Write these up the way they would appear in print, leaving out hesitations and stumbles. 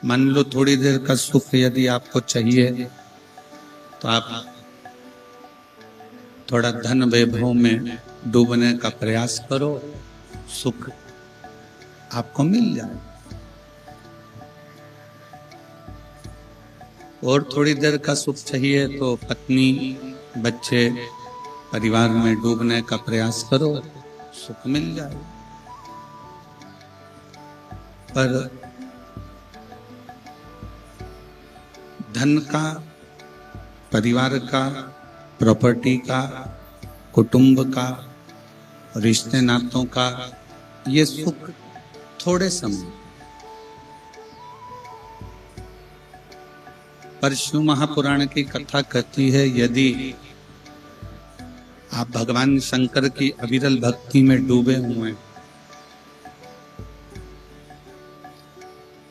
मान लो थोड़ी देर का सुख यदि आपको चाहिए तो आप थोड़ा धन वैभव में डूबने का प्रयास करो, सुख आपको मिल जाए। और थोड़ी देर का सुख चाहिए तो पत्नी, बच्चे, परिवार में डूबने का प्रयास करो, सुख मिल जाए। पर धन का, परिवार का, प्रॉपर्टी का, कुटुंब का, रिश्ते नातों का ये सुख थोड़े समय। पर शिव महापुराण की कथा कहती है यदि आप भगवान शंकर की अविरल भक्ति में डूबे हुए,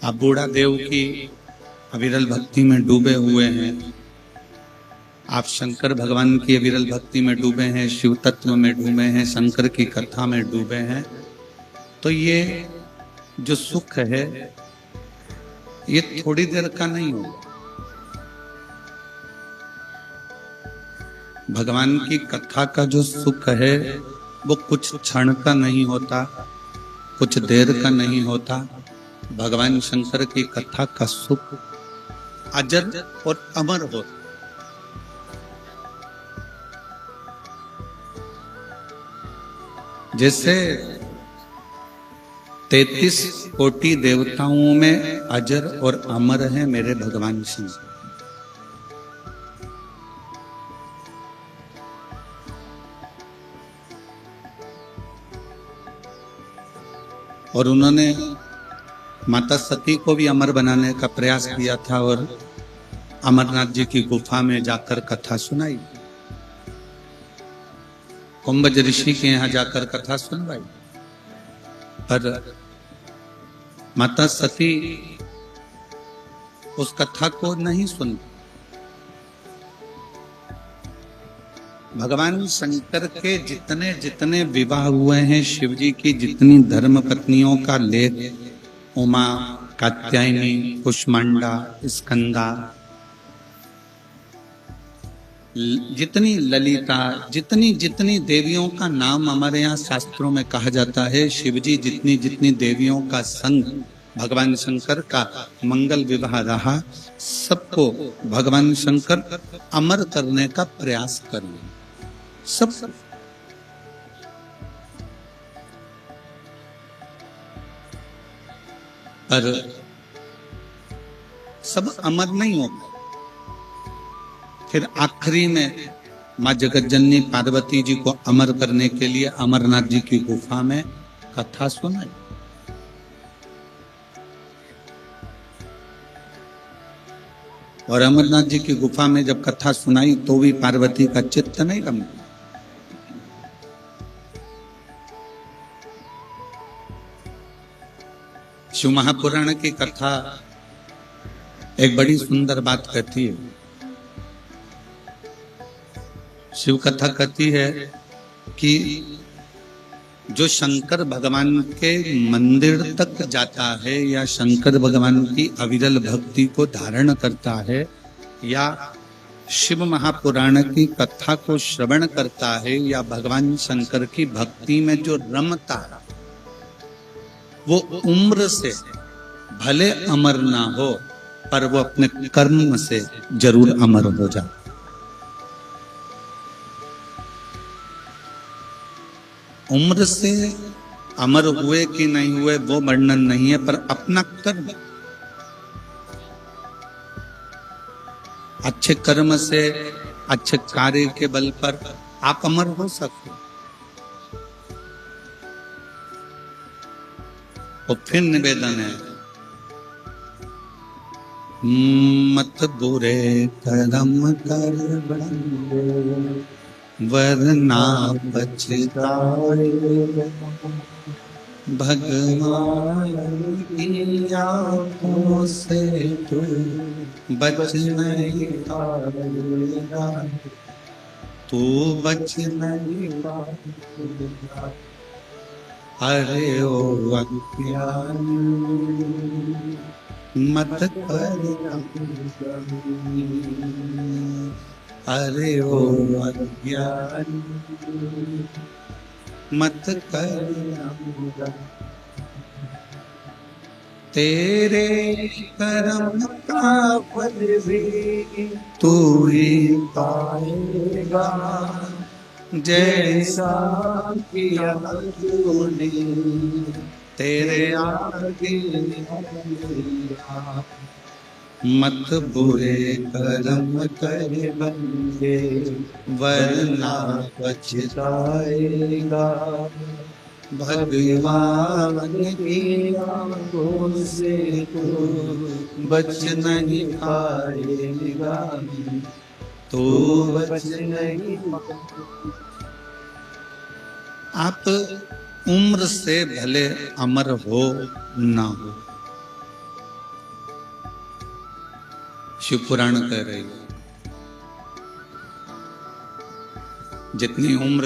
आप बूढ़ा देव की अविरल भक्ति में डूबे हुए हैं, आप शंकर भगवान की अविरल भक्ति में डूबे हैं, शिव तत्व में डूबे हैं, शंकर की कथा में डूबे हैं, तो ये जो सुख है ये थोड़ी देर का नहीं होगा। भगवान की कथा का जो सुख है वो कुछ क्षण का नहीं होता, कुछ देर का नहीं होता। भगवान शंकर की कथा का सुख अजर और अमर होता। जैसे 33 कोटि देवताओं में अजर और अमर है मेरे भगवान शंकर। और उन्होंने माता सती को भी अमर बनाने का प्रयास किया था और अमरनाथ जी की गुफा में जाकर कथा सुनाई, कुंभज ऋषि के यहाँ जाकर कथा सुनवाई। पर माता सती उस कथा को नहीं सुन। भगवान शंकर के जितने जितने विवाह हुए हैं, शिव जी की जितनी धर्म पत्नियों का लेख, उमा, कात्यायनी, कुष्मांडा, स्कंदा, जितनी ललिता, जितनी जितनी देवियों का नाम हमारे यहाँ शास्त्रों में कहा जाता है, शिव जी जितनी जितनी देवियों का संग भगवान शंकर का मंगल विवाह रहा, सबको भगवान शंकर अमर करने का प्रयास कर रहे हैं। सब पर सब अमर नहीं होगा। फिर आखिरी में माँ जगतजननी पार्वती जी को अमर करने के लिए अमरनाथ जी की गुफा में कथा सुनाई। और अमरनाथ जी की गुफा में जब कथा सुनाई तो भी पार्वती का चित्त नहीं रमा। शिव महापुराण की कथा एक बड़ी सुंदर बात कहती है। शिव कथा कहती है कि जो शंकर भगवान के मंदिर तक जाता है या शंकर भगवान की अविरल भक्ति को धारण करता है या शिव महापुराण की कथा को श्रवण करता है या भगवान शंकर की भक्ति में जो रमता है, वो उम्र से भले अमर ना हो पर वो अपने कर्म से जरूर अमर हो जाए। उम्र से अमर हुए कि नहीं हुए वो वर्णन नहीं है, पर अपना कर्म, अच्छे कर्म से, अच्छे कार्य के बल पर आप अमर हो सकते। और फिर निवेदन है, मत बुरे कर्म कर वरना पछताए, भगवान की आंखों से तू बच नहीं पाएगा, तू बच नहीं पाएगा। अरे ओ अज्ञानी मत कर अरे ओ अज्ञान मत कर तेरे कर्म का फल भी तू ही पाएगा जैसा किया तूने तेरे आगे मत बुरे कर्म कर बंदे वरना पछताएगा भगवान की आंखों से तो बच नहीं पाएगा तो बच नहीं। आप उम्र से भले अमर हो ना हो, शिव पुराण कह रही है जितनी उम्र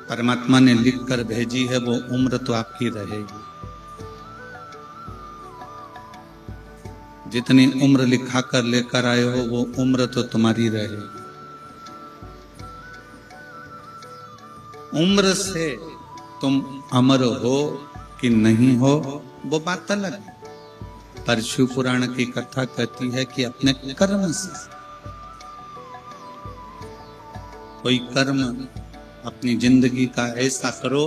परमात्मा ने लिख कर भेजी है वो उम्र तो आपकी रहेगी। जितनी उम्र लिखा कर लेकर आए हो वो उम्र तो तुम्हारी रहेगी। उम्र से तुम अमर हो कि नहीं हो वो बात अलग है, पर शिव पुराण की कथा कहती है कि अपने कर्म से कोई कर्म अपनी जिंदगी का ऐसा करो,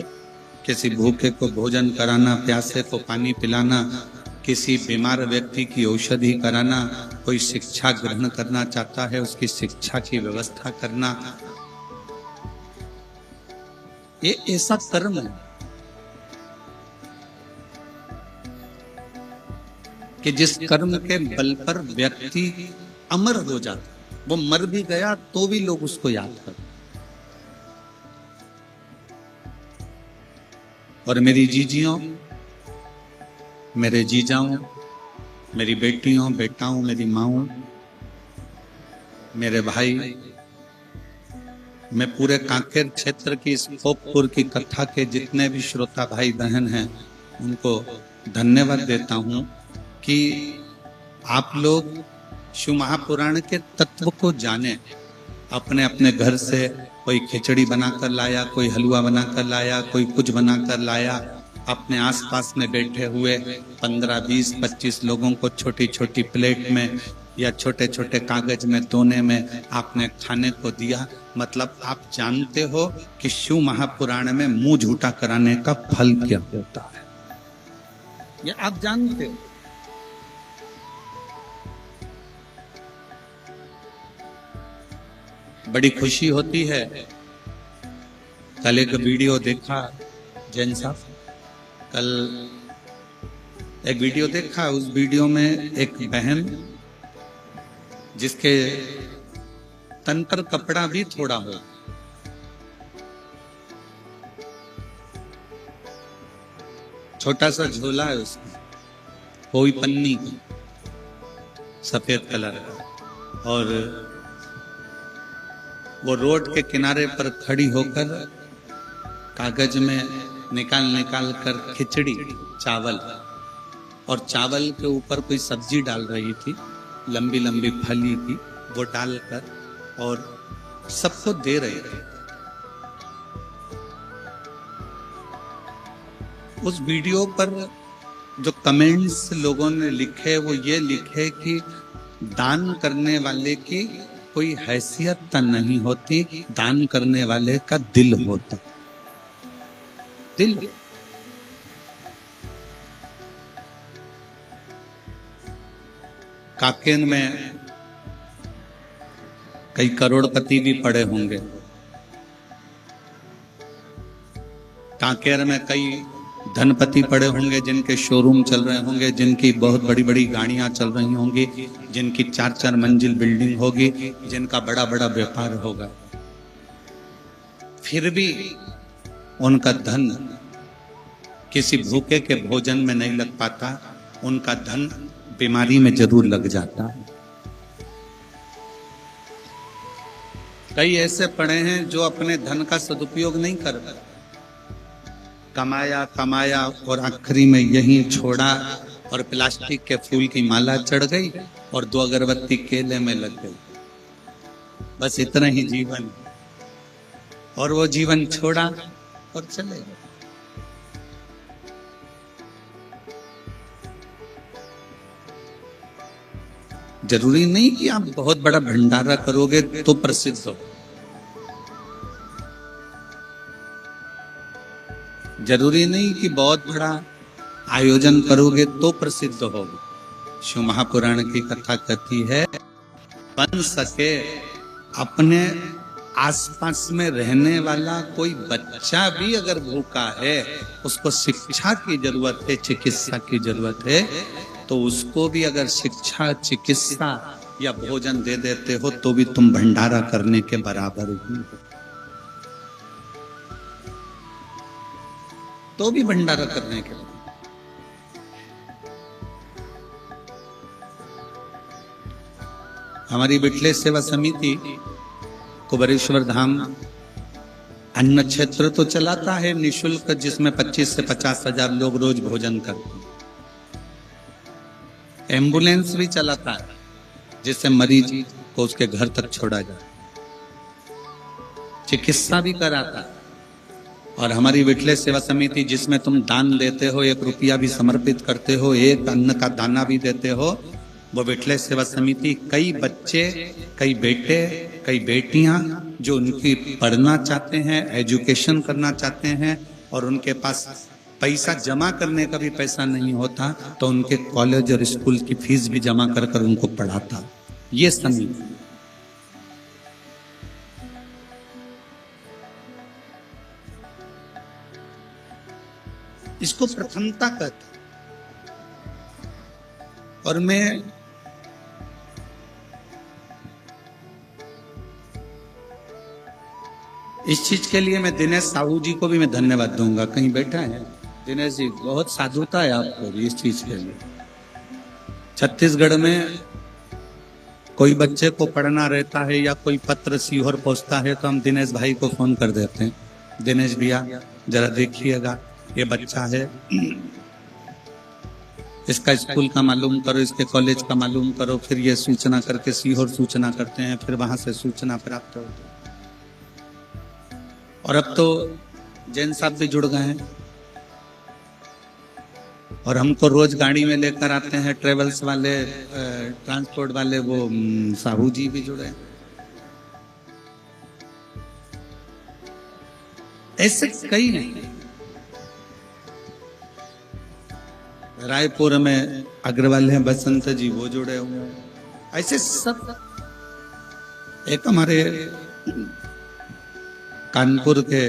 किसी भूखे को भोजन कराना, प्यासे को पानी पिलाना, किसी बीमार व्यक्ति की औषधि कराना, कोई शिक्षा ग्रहण करना चाहता है उसकी शिक्षा की व्यवस्था करना, ये ऐसा कर्म है कि जिस कर्म के बल पर व्यक्ति अमर हो जाता, वो मर भी गया तो भी लोग उसको याद करते। और मेरी जीजियों, मेरे जीजाओं, मेरी बेटियों, बेटाओं, मेरी माओं, मेरे भाई, मैं पूरे कांकेर क्षेत्र की इस पोपपुर की कथा के जितने भी श्रोता भाई बहन हैं उनको धन्यवाद देता हूं कि आप लोग शिव महापुराण के तत्व को जाने। अपने अपने घर से कोई खिचड़ी बनाकर लाया, कोई हलवा बनाकर लाया, कोई कुछ बनाकर लाया, अपने आसपास में बैठे हुए 15, 20, 25 लोगों को छोटी छोटी प्लेट में या छोटे छोटे कागज में दोने में आपने खाने को दिया। मतलब आप जानते हो कि शिव महापुराण में मुंह झूठा कराने का फल क्या होता है, ये आप जानते हो। बड़ी खुशी होती है। कल एक वीडियो देखा, जैन साहब, कल एक वीडियो देखा, उस वीडियो में एक बहन जिसके तन पर कपड़ा भी थोड़ा हो, छोटा सा झोला है उसका, कोई पन्नी की, सफेद कलर का, और वो रोड के किनारे पर खड़ी होकर कागज में निकाल निकाल कर खिचड़ी, चावल, और चावल के ऊपर कोई सब्जी डाल रही थी, लंबी लंबी फली की, वो डालकर और सबको दे रहे थे। उस वीडियो पर जो कमेंट्स लोगों ने लिखे वो ये लिखे कि दान करने वाले की कोई हैसियत नहीं होती, दान करने वाले का दिल होता, दिल। काकेर में कई करोड़पति भी पड़े होंगे, काकेर में कई धनपति पड़े होंगे जिनके शोरूम चल रहे होंगे, जिनकी बहुत बड़ी बड़ी गाड़ियां चल रही होंगी, जिनकी 4-4 मंजिल बिल्डिंग होगी, जिनका बड़ा बड़ा व्यापार होगा, फिर भी उनका धन किसी भूखे के भोजन में नहीं लग पाता, उनका धन बीमारी में जरूर लग जाता है। कई ऐसे पड़े हैं जो अपने धन का सदुपयोग नहीं करते, कमाया कमाया और आखिरी में यही छोड़ा और प्लास्टिक के फूल की माला चढ़ गई और 2 अगरबत्ती केले में लग गई। बस इतना ही जीवन, और वो जीवन छोड़ा और चले गए। जरूरी नहीं कि आप बहुत बड़ा भंडारा करोगे तो प्रसिद्ध हो, जरूरी नहीं कि बहुत बड़ा आयोजन करोगे तो प्रसिद्ध हो। शिव महापुराण की कथा कहती है, बन सके अपने आसपास में रहने वाला कोई बच्चा भी अगर भूखा है, उसको शिक्षा की जरूरत है, चिकित्सा की जरूरत है, तो उसको भी अगर शिक्षा, चिकित्सा या भोजन दे देते हो तो भी तुम भंडारा करने के बराबर ही, तो भी भंडारा करने के। हमारी बिटले सेवा समिति कुबेरेश्वर धाम अन्न क्षेत्र तो चलाता है निशुल्क, जिसमें 25 से 50 हजार लोग रोज भोजन करते हैं। एम्बुलेंस भी चलाता है जिससे मरीज को उसके घर तक छोड़ा जाए, चिकित्सा भी कराता है। और हमारी विटले सेवा समिति जिसमें तुम दान देते हो, 1 रुपया भी समर्पित करते हो, 1 अन्न का दाना भी देते हो, वो विटले सेवा समिति कई बच्चे, कई बेटे, कई बेटियां जो उनकी पढ़ना चाहते हैं, एजुकेशन करना चाहते हैं और उनके पास पैसा जमा करने का भी पैसा नहीं होता, तो उनके कॉलेज और स्कूल की फीस भी जमा कर कर उनको पढ़ाता। ये समिति इसको प्रथमता कहते। और मैं इस चीज के लिए मैं दिनेश साहू जी को भी मैं धन्यवाद दूंगा, कहीं बैठा है दिनेश जी, बहुत साधुता है आपको इस चीज के लिए। छत्तीसगढ़ में कोई बच्चे को पढ़ना रहता है या कोई पत्र सीहोर पहुंचता है तो हम दिनेश भाई को फोन कर देते हैं, दिनेश भैया जरा देखिएगा ये बच्चा है, इसका स्कूल का मालूम करो, इसके कॉलेज का मालूम करो। फिर ये सूचना करके सीहोर सूचना करते हैं, फिर वहां से सूचना प्राप्त होती है। और अब तो जैन साहब भी जुड़ गए हैं और हमको रोज गाड़ी में लेकर आते हैं ट्रेवल्स वाले, ट्रांसपोर्ट वाले, वो साहू जी भी जुड़े हैं। ऐसे कई नहीं। रायपुर में अग्रवाल हैं बसंत जी, वो जुड़े हुए हैं। ऐसे सब। एक हमारे कानपुर के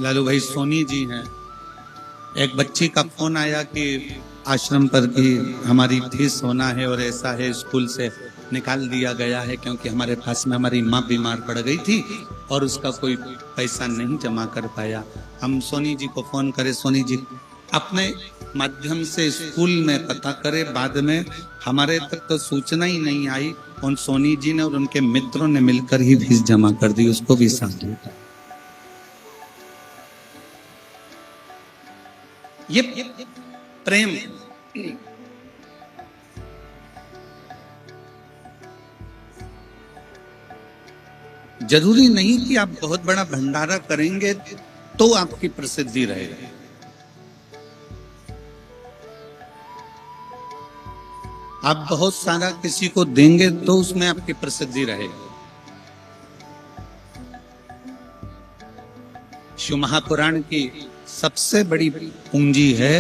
लालू भाई सोनी जी हैं, एक बच्ची का फोन आया कि आश्रम पर की हमारी फीस होना है और ऐसा है, स्कूल से निकाल दिया गया है क्योंकि हमारे पास में हमारी माँ बीमार पड़ गई थी और उसका कोई पैसा नहीं जमा कर पाया। हम सोनी जी को फोन करे, सोनी जी अपने माध्यम से स्कूल में पता करे, बाद में हमारे तक तो सूचना ही नहीं आई। उन सोनी जी ने और उनके मित्रों ने मिलकर ही फीस जमा कर दी, उसको भी साथ दिया। ये प्रेम। जरूरी नहीं कि आप बहुत बड़ा भंडारा करेंगे तो आपकी प्रसिद्धि रहेगी। आप बहुत सारा किसी को देंगे तो उसमें आपकी प्रसिद्धि रहेगी। शिव महापुराण की सबसे बड़ी पूंजी है,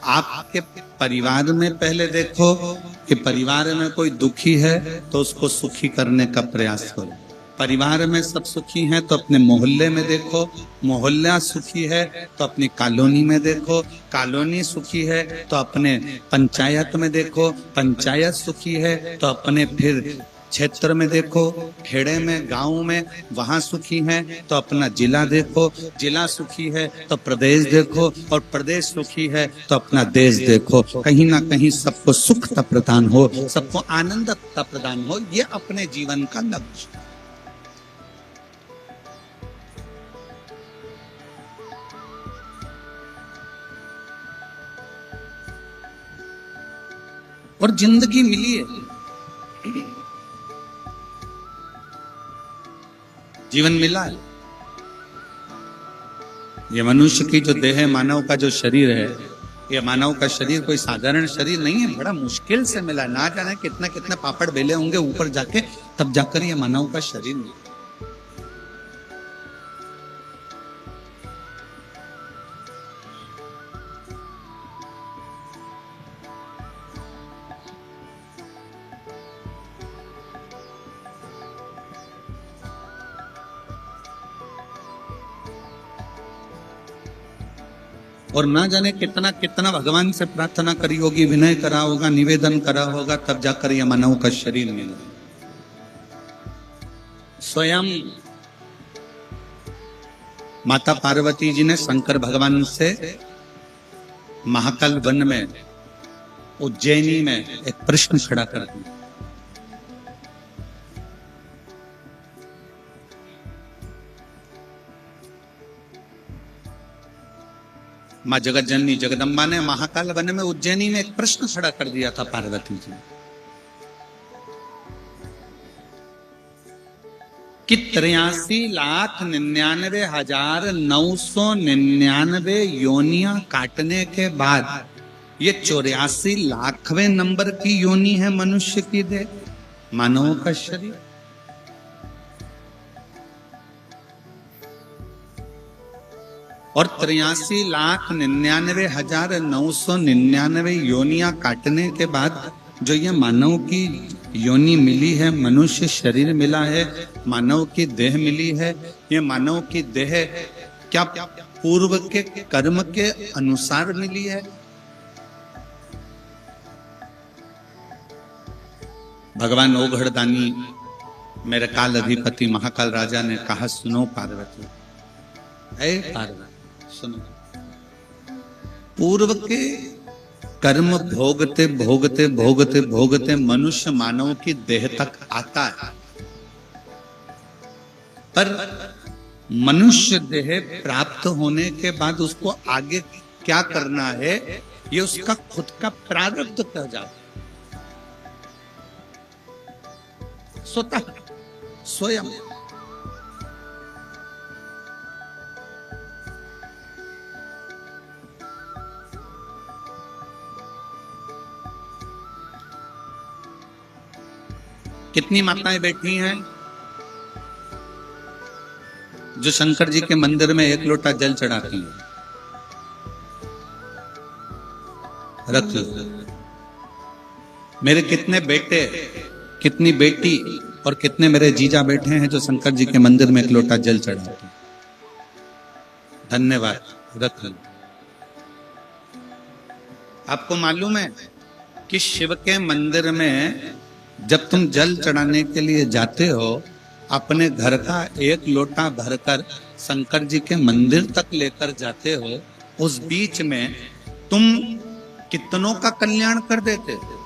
आपके परिवार में पहले देखो कि परिवार में कोई दुखी है तो उसको सुखी करने का प्रयास करो। परिवार में सब सुखी हैं तो अपने मोहल्ले में देखो, मोहल्ला सुखी है तो अपनी कॉलोनी में देखो, कॉलोनी सुखी है तो अपने पंचायत में देखो, पंचायत सुखी है तो अपने फिर क्षेत्र में देखो, खेड़े में, गांव में, वहां सुखी है तो अपना जिला देखो, जिला सुखी है तो प्रदेश देखो, और प्रदेश सुखी है तो अपना देश देखो। कहीं ना कहीं सबको सुखता प्रदान हो, सबको आनंदता प्रदान हो, ये अपने जीवन का लक्ष्य। और जिंदगी मिली है, जीवन मिला है। ये मनुष्य की जो देह है, मानव का जो शरीर है, ये मानव का शरीर कोई साधारण शरीर नहीं है, बड़ा मुश्किल से मिला। ना जाने कितना कितना पापड़ बेले होंगे ऊपर जाके, तब जाकर ये मानव का शरीर मिला। और ना जाने कितना कितना भगवान से प्रार्थना करी होगी, विनय करा होगा, निवेदन करा होगा, तब जाकर यह मानव का शरीर मिला। स्वयं माता पार्वती जी ने शंकर भगवान से महाकाल वन में, उज्जैनी में एक प्रश्न खड़ा कर दिया। माँ जगत जननी जगदम्बा ने महाकाल वन में उज्जैनी में एक प्रश्न खड़ा कर दिया था पार्वती जी कि 83,99,999 योनियां काटने के बाद ये 84,00,000वें नंबर की योनि है मनुष्य की देह, मानव का शरीर। और 83,99,999 योनियां काटने के बाद जो ये मानव की योनि मिली है, मनुष्य शरीर मिला है, मानव की देह मिली है, ये मानव की देह क्या पूर्व के कर्म के अनुसार मिली है? भगवान ओघड़दानी मेरे काल अधिपति महाकाल राजा ने कहा, सुनो पार्वती, हे पार्वती सुनो, पूर्व के कर्म भोगते भोगते भोगते भोगते मनुष्य मानव की देह तक आता है, पर मनुष्य देह प्राप्त होने के बाद उसको आगे क्या करना है, ये उसका खुद का प्रारब्ध कह जाता, स्वतः स्वयं। कितनी माताएं बैठी हैं जो शंकर जी के मंदिर में एक लोटा जल चढ़ाती हैं? रख लो। मेरे कितने बेटे, कितनी बेटी और कितने मेरे जीजा बैठे हैं जो शंकर जी के मंदिर में एक लोटा जल चढ़ाते हैं? धन्यवाद, रख लो। आपको मालूम है कि शिव के मंदिर में जब तुम जल चढ़ाने के लिए जाते हो, अपने घर का एक लोटा भरकर शंकर जी के मंदिर तक लेकर जाते हो, उस बीच में तुम कितनों का कल्याण कर देते हो?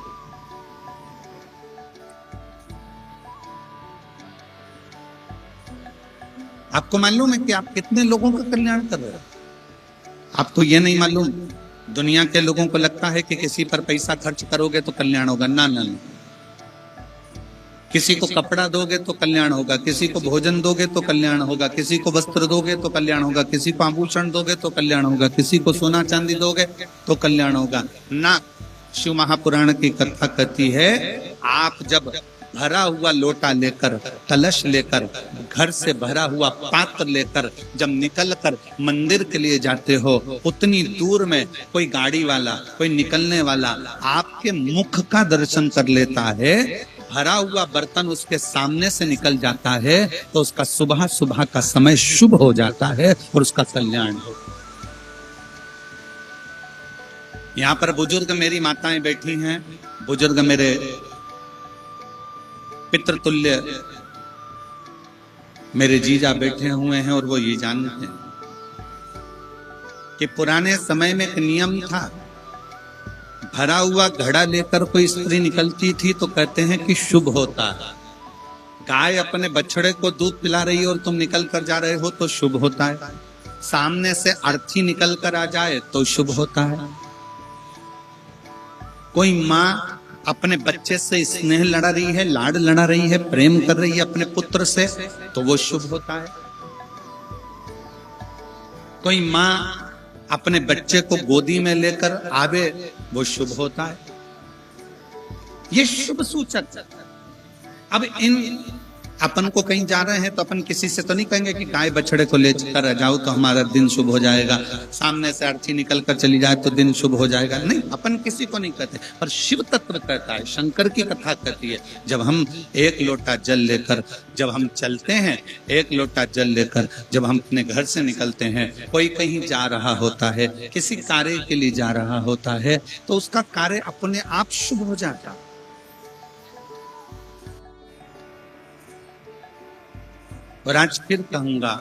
आपको मालूम है कि आप कितने लोगों का कल्याण कर रहे हो? आपको ये नहीं मालूम, दुनिया के लोगों को लगता है कि किसी पर पैसा खर्च करोगे तो कल्याण होगा। ना ना ना, किसी को कपड़ा दोगे तो कल्याण होगा, किसी को भोजन दोगे तो कल्याण होगा, किसी को वस्त्र दोगे तो कल्याण होगा, किसी को आभूषण दोगे तो कल्याण होगा, किसी को सोना चांदी दोगे तो कल्याण होगा। ना, शिव महापुराण की कथा कहती है, आप जब भरा हुआ लोटा लेकर, कलश लेकर, घर से भरा हुआ पात्र लेकर जब निकल कर मंदिर के लिए जाते हो, उतनी दूर में कोई गाड़ी वाला, कोई निकलने वाला आपके मुख का दर्शन कर लेता है, भरा हुआ बर्तन उसके सामने से निकल जाता है, तो उसका सुबह सुबह का समय शुभ हो जाता है और उसका कल्याण हो। यहाँ पर बुजुर्ग मेरी माताएं बैठी हैं, बुजुर्ग मेरे पितृतुल्य मेरे जीजा बैठे हुए हैं, और वो ये जानते हैं कि पुराने समय में एक नियम था, भरा हुआ घड़ा लेकर कोई स्त्री निकलती थी तो कहते हैं कि शुभ होता है। गाय अपने बछड़े को दूध पिला रही है और तुम निकल कर जा रहे हो तो शुभ होता है। सामने से अर्थी निकल कर आ जाए तो शुभ होता है। कोई माँ अपने बच्चे से स्नेह लड़ा रही है, लाड लड़ा रही है, प्रेम कर रही है अपने पुत्र से, तो वो शुभ होता है। कोई माँ अपने बच्चे को गोदी में लेकर आवे, वो शुभ होता है। ये शुभ सूचक। अब इन अपन को कहीं जा रहे हैं तो अपन किसी से तो नहीं कहेंगे कि गाय बछड़े को लेकर जाओ तो हमारा दिन शुभ हो जाएगा, सामने से अर्थी निकल कर चली जाए तो दिन शुभ हो जाएगा, नहीं, अपन किसी को नहीं कहते। पर शिव तत्व कहता है, शंकर की कथा कहती है, जब हम एक लोटा जल लेकर जब हम चलते हैं, एक लोटा जल लेकर जब हम अपने घर से निकलते हैं, कोई कहीं जा रहा होता है, किसी कार्य के लिए जा रहा होता है, तो उसका कार्य अपने आप शुभ हो जाता है। और आज फिर कहूंगा,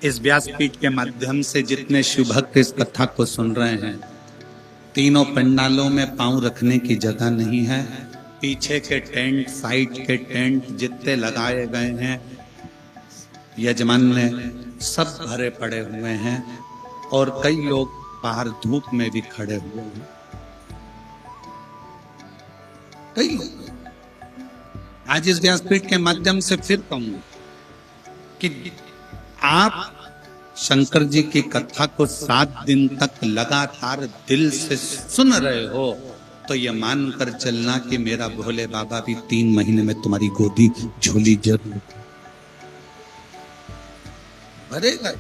इस व्यासपीठ के माध्यम से जितने शिव भक्त इस कथा को सुन रहे हैं, तीनों पंडालों में पांव रखने की जगह नहीं है। पीछे के टेंट, साइड के टेंट जितने लगाए गए हैं यजमान ने, सब भरे पड़े हुए हैं और कई लोग बाहर धूप में भी खड़े हुए हैं। कई लोग आज इस व्यासपीठ के माध्यम से फिर कहूंगा कि आप शंकर जी की कथा को 7 दिन तक लगातार दिल से सुन रहे हो, तो ये मानकर चलना कि मेरा भोले बाबा भी 3 महीने में तुम्हारी गोदी झोली जरूर भरेगा।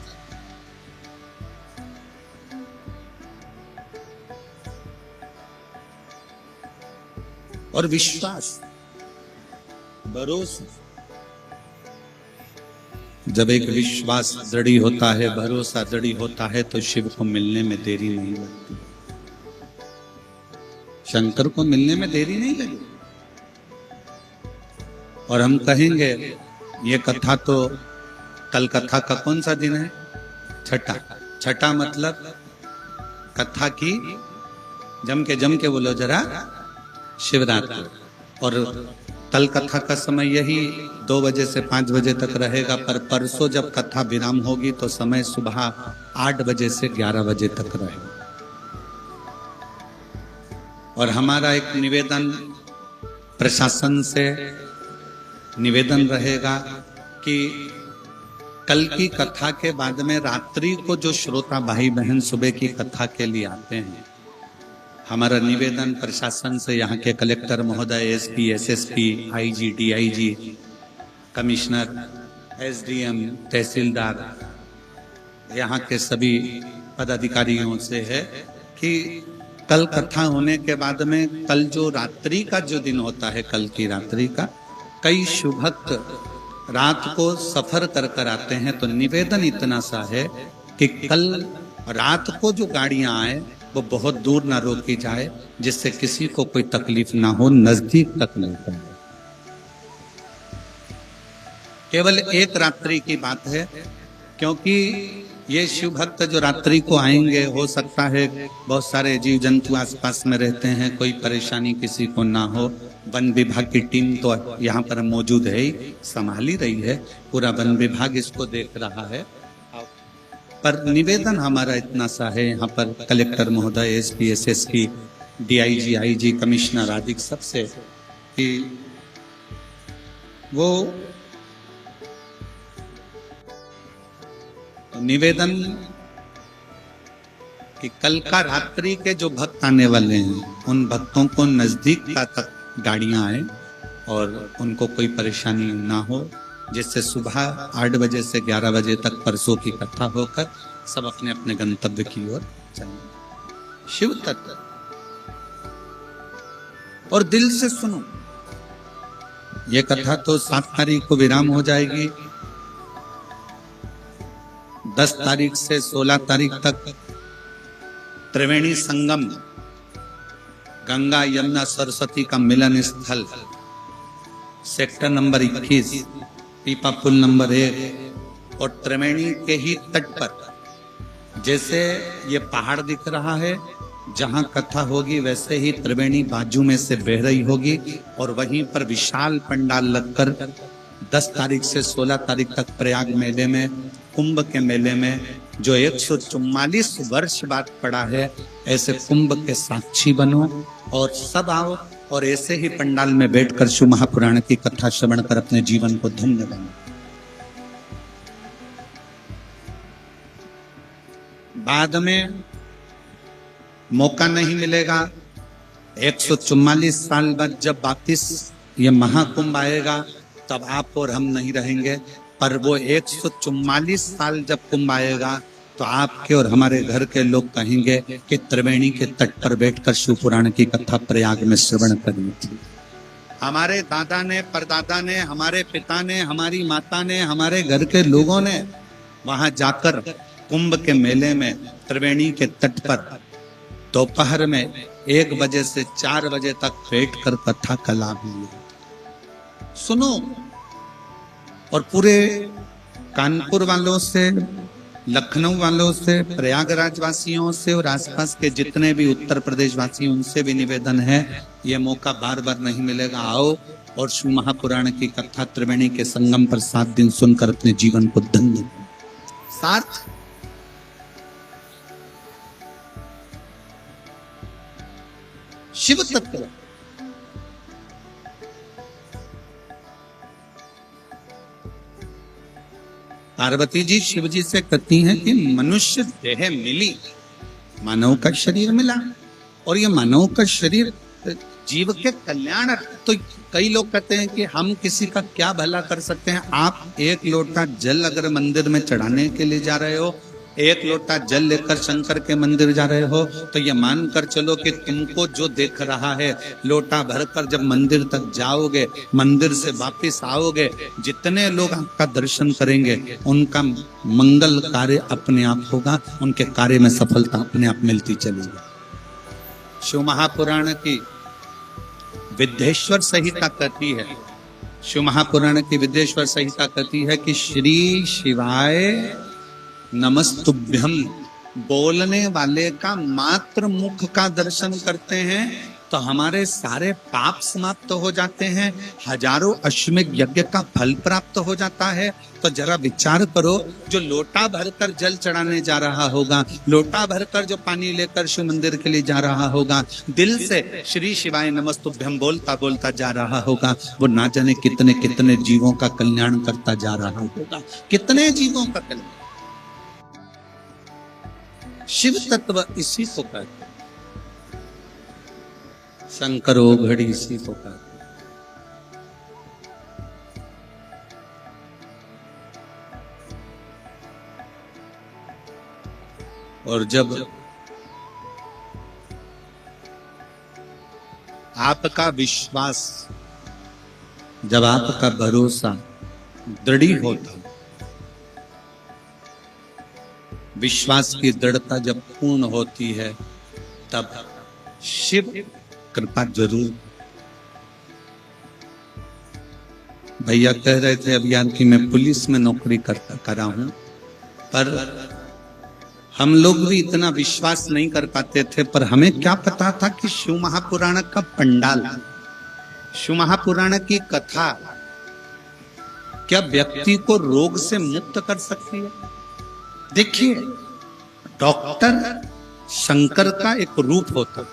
और विश्वास, भरोसा, जब एक विश्वास दृढ़ होता है, भरोसा दृढ़ होता है, तो शिव को मिलने में देरी नहीं लगती, शंकर को मिलने में देरी नहीं लगी। और हम कहेंगे ये कथा तो, कल कथा का कौन सा दिन है? छठा। छठा मतलब कथा की जम के बोलो जरा, शिवरात्रि। और कल कथा का समय यही 2 बजे से 5 बजे तक रहेगा, पर परसों जब कथा विराम होगी तो समय सुबह 8 बजे से 11 बजे तक रहेगा। और हमारा एक निवेदन प्रशासन से निवेदन रहेगा कि कल की कथा के बाद में रात्रि को जो श्रोता भाई बहन सुबह की कथा के लिए आते हैं, हमारा निवेदन प्रशासन से, यहाँ के कलेक्टर महोदय, SP, SSP, IG, DIG, commissioner, SDM, tehsildar, यहाँ के सभी पदाधिकारियों से है कि कल कथा होने के बाद में, कल जो रात्रि का जो दिन होता है, कल की रात्रि का, कई शुभ भक्त रात को सफर कर कर आते हैं, तो निवेदन इतना सा है कि कल रात को जो गाड़ियां आए वो बहुत दूर ना रोकी जाए, जिससे किसी को कोई तकलीफ ना हो, नजदीक तक नहीं पहुंचे। केवल एक रात्रि की बात है, क्योंकि ये शिव भक्त जो रात्रि को आएंगे, हो सकता है बहुत सारे जीव जंतु आसपास में रहते हैं, कोई परेशानी किसी को ना हो। वन विभाग की टीम तो यहाँ पर मौजूद है ही, संभाल ही रही है, पूरा वन विभाग इसको देख रहा है। पर निवेदन हमारा इतना सा है यहाँ पर कलेक्टर महोदय, SP, SSP, DIG, IG, commissioner आदि सबसे, कि वो निवेदन कि कल का रात्रि के जो भक्त आने वाले हैं, उन भक्तों को नजदीक तक गाड़ियां आए और उनको कोई परेशानी ना हो, जिससे सुबह 8 बजे से 11 बजे तक परसों की कथा होकर सब अपने अपने गंतव्य की ओर चलें। शिव तत्व। और दिल से सुनो, ये कथा तो 7 तारीख को विराम हो जाएगी। 10 तारीख से 16 तारीख तक त्रिवेणी संगम, गंगा यमुना सरस्वती का मिलन स्थल, सेक्टर नंबर 21, पीपा पुल नंबर 1, और त्रिवेणी के ही तट पर, जैसे ये पहाड़ दिख रहा है, जहां कथा होगी वैसे ही त्रिवेणी बाजू में से बह रही होगी, और वहीं पर विशाल पंडाल लगकर 10 तारीख से 16 तारीख तक प्रयाग मेले में, कुंभ के मेले में, जो 144 वर्ष बाद पड़ा है, ऐसे कुंभ के साक्षी बनो और सब आओ और ऐसे ही पंडाल में बैठकर शिव महापुराण की कथा श्रवण कर अपने जीवन को धन्य बनाए। बाद में मौका नहीं मिलेगा। 144 साल बाद जब वापिस ये महाकुंभ आएगा तब आप और हम नहीं रहेंगे, पर वो 144 साल जब कुंभ आएगा तो आपके और हमारे घर के लोग कहेंगे कि त्रिवेणी के तट पर बैठकर शिव पुराण की कथा प्रयाग में श्रवण करनी थी। हमारे दादा ने, परदादा ने, हमारे पिता ने, हमारी माता ने, हमारे घर के लोगों ने वहां जाकर कुंभ के मेले में त्रिवेणी के तट पर दोपहर में 1 बजे से 4 बजे तक बैठकर कथा का लाभ लिया। सुनो, और पूरे कानपुर वालों से, लखनऊ वालों से, प्रयागराज वासियों से और आसपास के जितने भी उत्तर प्रदेश वासी, उनसे भी निवेदन है, ये मौका बार बार नहीं मिलेगा। आओ और शिव महापुराण की कथा त्रिवेणी के संगम पर 7 दिन सुनकर अपने जीवन को धन्य। 7 शिव तत्व। पार्वती जी शिव जी से कहती हैं कि मनुष्य देह मिली, मानव का शरीर मिला, और ये मानव का शरीर जीव के कल्याण। तो कई लोग कहते हैं कि हम किसी का क्या भला कर सकते हैं। आप 1 लोटा जल अगर मंदिर में चढ़ाने के लिए जा रहे हो, 1 लोटा जल लेकर शंकर के मंदिर जा रहे हो, तो ये मानकर चलो कि तुमको जो देख रहा है, लोटा भरकर जब मंदिर तक जाओगे, मंदिर से वापस आओगे, जितने लोग आपका दर्शन करेंगे उनका मंगल कार्य अपने आप होगा, उनके कार्य में सफलता अपने आप मिलती चलेगी। शिव महापुराण की विद्येश्वर संहिता कहती है, शिव महापुराण की विद्येश्वर संहिता कहती है कि श्री शिवाय नमस्तुभ्यम, बोलने वाले का मात्र मुख का दर्शन करते हैं तो हमारे सारे पाप समाप्त हो जाते हैं, हजारों अश्वमेध यज्ञ का फल प्राप्त हो जाता है। तो जरा विचार करो, जो लोटा भरकर जल चढ़ाने जा रहा होगा, लोटा भरकर जो पानी लेकर शिव मंदिर के लिए जा रहा होगा, दिल से श्री शिवाय नमस्तुभ्यम बोलता बोलता जा रहा होगा, वो ना जाने कितने कितने जीवों का कल्याण करता जा रहा होगा, कितने जीवों का कल्याण। शिव तत्व इसी को कहते, शंकरो घड़ी इसी को कहते। और जब आपका विश्वास, जब आपका भरोसा दृढ़ होता, विश्वास की दृढ़ता जब पूर्ण होती है, तब शिव कृपा जरूर। भैया कह रहे थे अभियान की मैं पुलिस में नौकरी करा हूं, पर हम लोग भी इतना विश्वास नहीं कर पाते थे, पर हमें क्या पता था कि शिव महापुराण का पंडाल, शिव महापुराण की कथा क्या व्यक्ति को रोग से मुक्त कर सकती है। देखिए, डॉक्टर शंकर का एक रूप होता।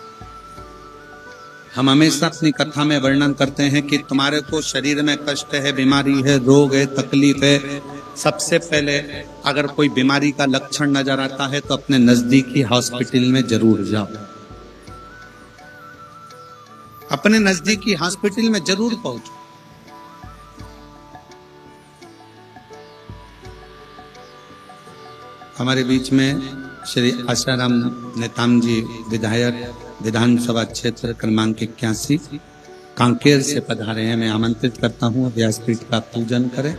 हम हमेशा अपनी कथा में वर्णन करते हैं कि तुम्हारे को शरीर में कष्ट है, बीमारी है, रोग है, तकलीफ है, सबसे पहले अगर कोई बीमारी का लक्षण नजर आता है तो अपने नजदीकी हॉस्पिटल में जरूर जाओ, अपने नजदीकी हॉस्पिटल में जरूर पहुंचो। हमारे बीच में श्री आशाराम नेताम जी, विधायक विधानसभा क्षेत्र क्रमांक 81 कांकेर से पधारे हैं। मैं आमंत्रित करता हूं व्यासपीठ का पूजन करें।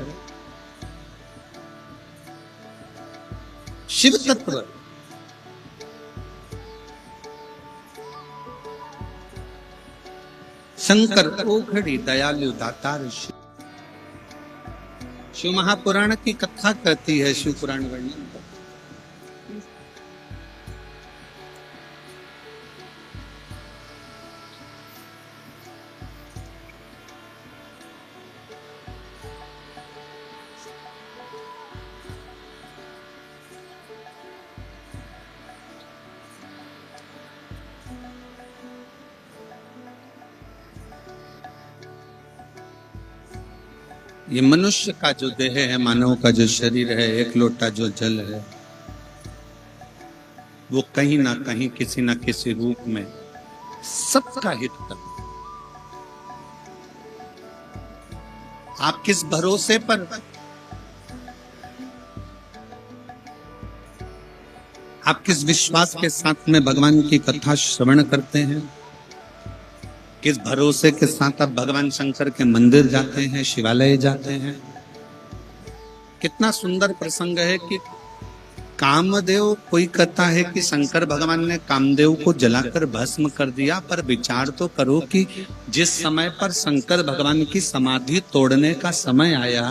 शिव तत्व शंकर ओघड़ी दयालु दातार शिव महापुराण की कथा कहती है, शिव पुराण वर्णन। ये मनुष्य का जो देह है, मानव का जो शरीर है, एक लोटा जो जल है, वो कहीं ना कहीं किसी ना किसी रूप में सबका हित करता। आप किस भरोसे पर, आप किस विश्वास के साथ में भगवान की कथा श्रवण करते हैं, किस भरोसे के साथ आप भगवान शंकर के मंदिर जाते हैं, शिवालय जाते हैं। कितना सुंदर प्रसंग है कि कामदेव, कोई कहता है कि शंकर भगवान ने कामदेव को जलाकर भस्म कर दिया, पर विचार तो करो कि जिस समय पर शंकर भगवान की समाधि तोड़ने का समय आया,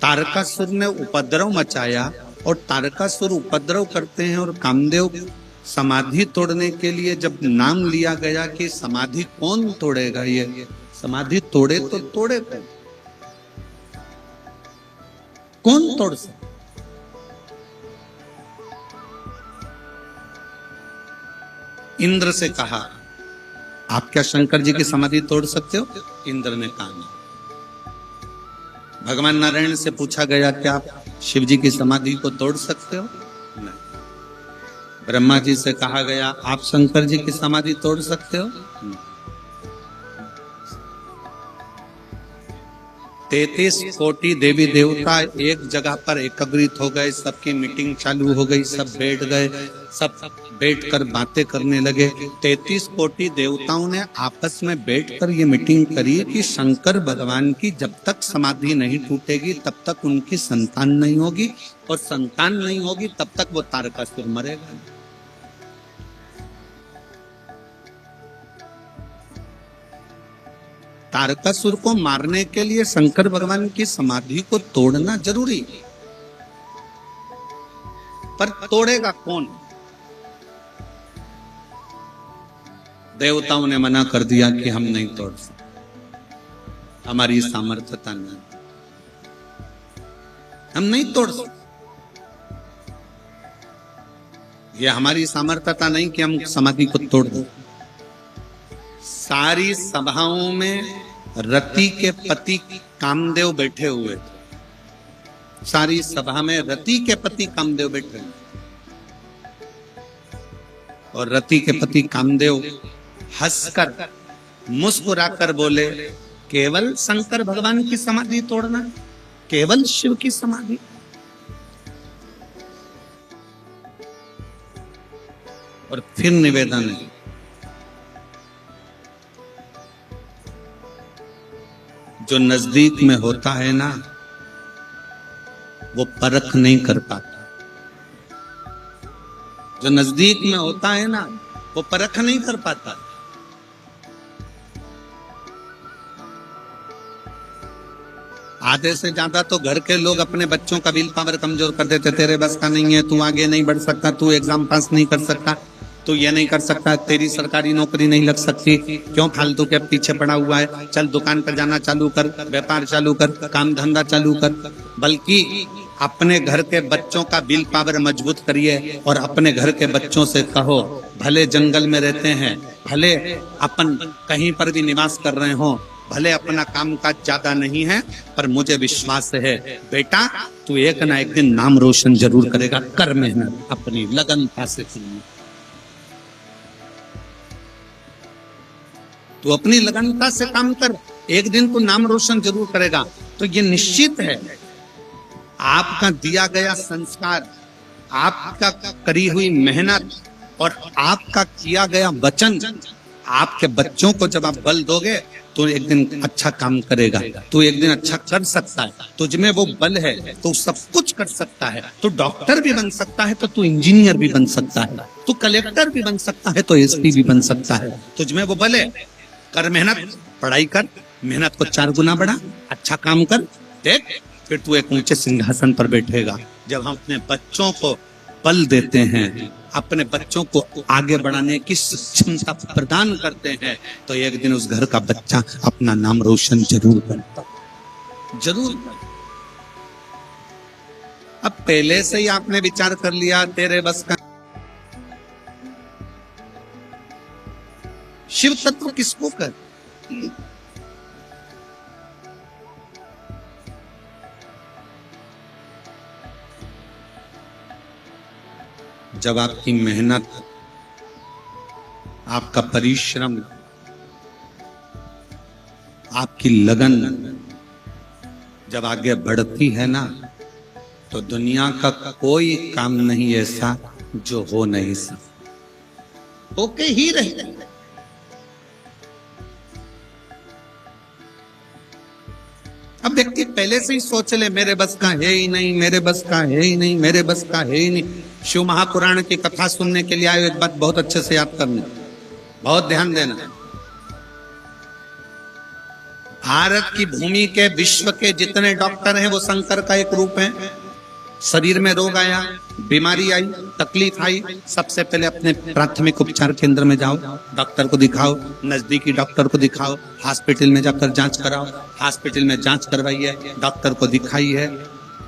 तारकासुर ने उपद्रव मचाया, और तारकासुर उपद्रव करते हैं और कामदेव समाधि तोड़ने के लिए जब नाम लिया गया कि समाधि कौन तोड़ेगा, ये समाधि तोड़े तो तोड़े कौन तोड़ सकता। इंद्र से कहा, आप क्या शंकर जी की समाधि तोड़ सकते हो? इंद्र ने कहा नहीं। भगवान नारायण से पूछा गया, क्या आप शिव जी की समाधि को तोड़ सकते हो? नहीं। ब्रह्मा जी से कहा गया, आप शंकर जी की समाधि तोड़ सकते हो? नहीं। 33 कोटि देवी देवता एक जगह पर एकत्रित हो गए, सबकी मीटिंग चालू हो गई, सब बैठ गए, सब बैठकर बातें करने लगे। 33 कोटि देवताओं ने आपस में बैठकर ये मीटिंग करी कि शंकर भगवान की जब तक समाधि नहीं टूटेगी तब तक उनकी संतान नहीं होगी, और संतान नहीं होगी तब तक वो तारकासुर मरेगा। तारकासुर को मारने के लिए शंकर भगवान की समाधि को तोड़ना जरूरी है, पर तोड़ेगा कौन? देवताओं ने मना कर दिया कि हम नहीं तोड़ सकते, हमारी सामर्थ्यता नहीं, हम नहीं तोड़ सकते। ये हमारी सामर्थ्यता नहीं कि हम समाधि को तोड़ दें। सारी सभाओं में रति के पति कामदेव बैठे हुए थे, सारी सभा में रति के पति कामदेव बैठे हुए, और रति के पति कामदेव हंसकर मुस्कुराकर बोले, केवल शंकर भगवान की समाधि तोड़ना, केवल शिव की समाधि? और फिर निवेदन है, जो नजदीक में होता है ना, वो परख नहीं कर पाता। जो नजदीक में होता है ना, वो परख नहीं कर पाता। आधे से ज्यादा तो घर के लोग अपने बच्चों का विल पावर कमजोर कर देते। तेरे बस का नहीं है, तू आगे नहीं बढ़ सकता, तू एग्जाम पास नहीं कर सकता, तू ये नहीं कर सकता, तेरी सरकारी नौकरी नहीं लग सकती, क्यों फालतू के पीछे पड़ा हुआ है, चल दुकान पर जाना चालू कर, व्यापार चालू कर, काम धंधा चालू कर। बल्कि अपने घर के बच्चों का विल पावर मजबूत करिए और अपने घर के बच्चों से कहो, भले जंगल में रहते हैं, भले अपन कहीं पर भी निवास कर रहे हो, भले अपना कामकाज ज्यादा नहीं है, पर मुझे विश्वास है बेटा, तू एक ना एक दिन नाम रोशन जरूर करेगा। कर मेहनत, अपनी लगन से, तू अपनी लगनता से काम कर, एक दिन तू नाम रोशन जरूर करेगा। तो ये निश्चित है, आपका दिया गया संस्कार, आपका करी हुई मेहनत और आपका किया गया वचन, आपके बच्चों को जब आप बल दोगे तो एक दिन अच्छा काम करेगा, तो एक दिन अच्छा कर सकता है। तुझमें वो बल है तो सब कुछ कर सकता है। तू डॉक्टर भी बन सकता है तो तू इंजीनियर भी बन सकता है, तू कलेक्टर भी बन सकता है तो एसपी भी बन सकता है। तुझमें वो बल है, कर मेहनत, पढ़ाई कर, मेहनत को 4 गुना बढ़ा, अच्छा काम कर, देख फिर तू एक ऊंचे सिंहासन पर बैठेगा। जब हम अपने बच्चों को बल देते हैं, अपने बच्चों को आगे बढ़ाने की क्षमता प्रदान करते हैं, तो एक दिन उस घर का बच्चा अपना नाम रोशन जरूर करता, जरूर। अब पहले से ही आपने विचार कर लिया तेरे बस का। शिव तत्व किसको कर? जब आपकी मेहनत, आपका परिश्रम, आपकी लगन जब आगे बढ़ती है ना, तो दुनिया का कोई काम नहीं ऐसा जो हो नहीं सकता, होके ही रहे। अब व्यक्ति पहले से ही सोच ले मेरे बस का है ही नहीं, मेरे बस का है ही नहीं, मेरे बस का है ही नहीं। शिव महापुराण की कथा सुनने के लिए आए, एक बात बहुत अच्छे से याद करना, बहुत ध्यान देना। भारत की भूमि के, विश्व के जितने डॉक्टर हैं वो शंकर का एक रूप है। शरीर में रोग आया, बीमारी आई, तकलीफ आई, सबसे पहले अपने प्राथमिक उपचार केंद्र में जाओ, डॉक्टर को दिखाओ, नजदीकी डॉक्टर को दिखाओ, हॉस्पिटल में जाकर जांच कराओ, हॉस्पिटल में जांच करवाई है, डॉक्टर को दिखाई है।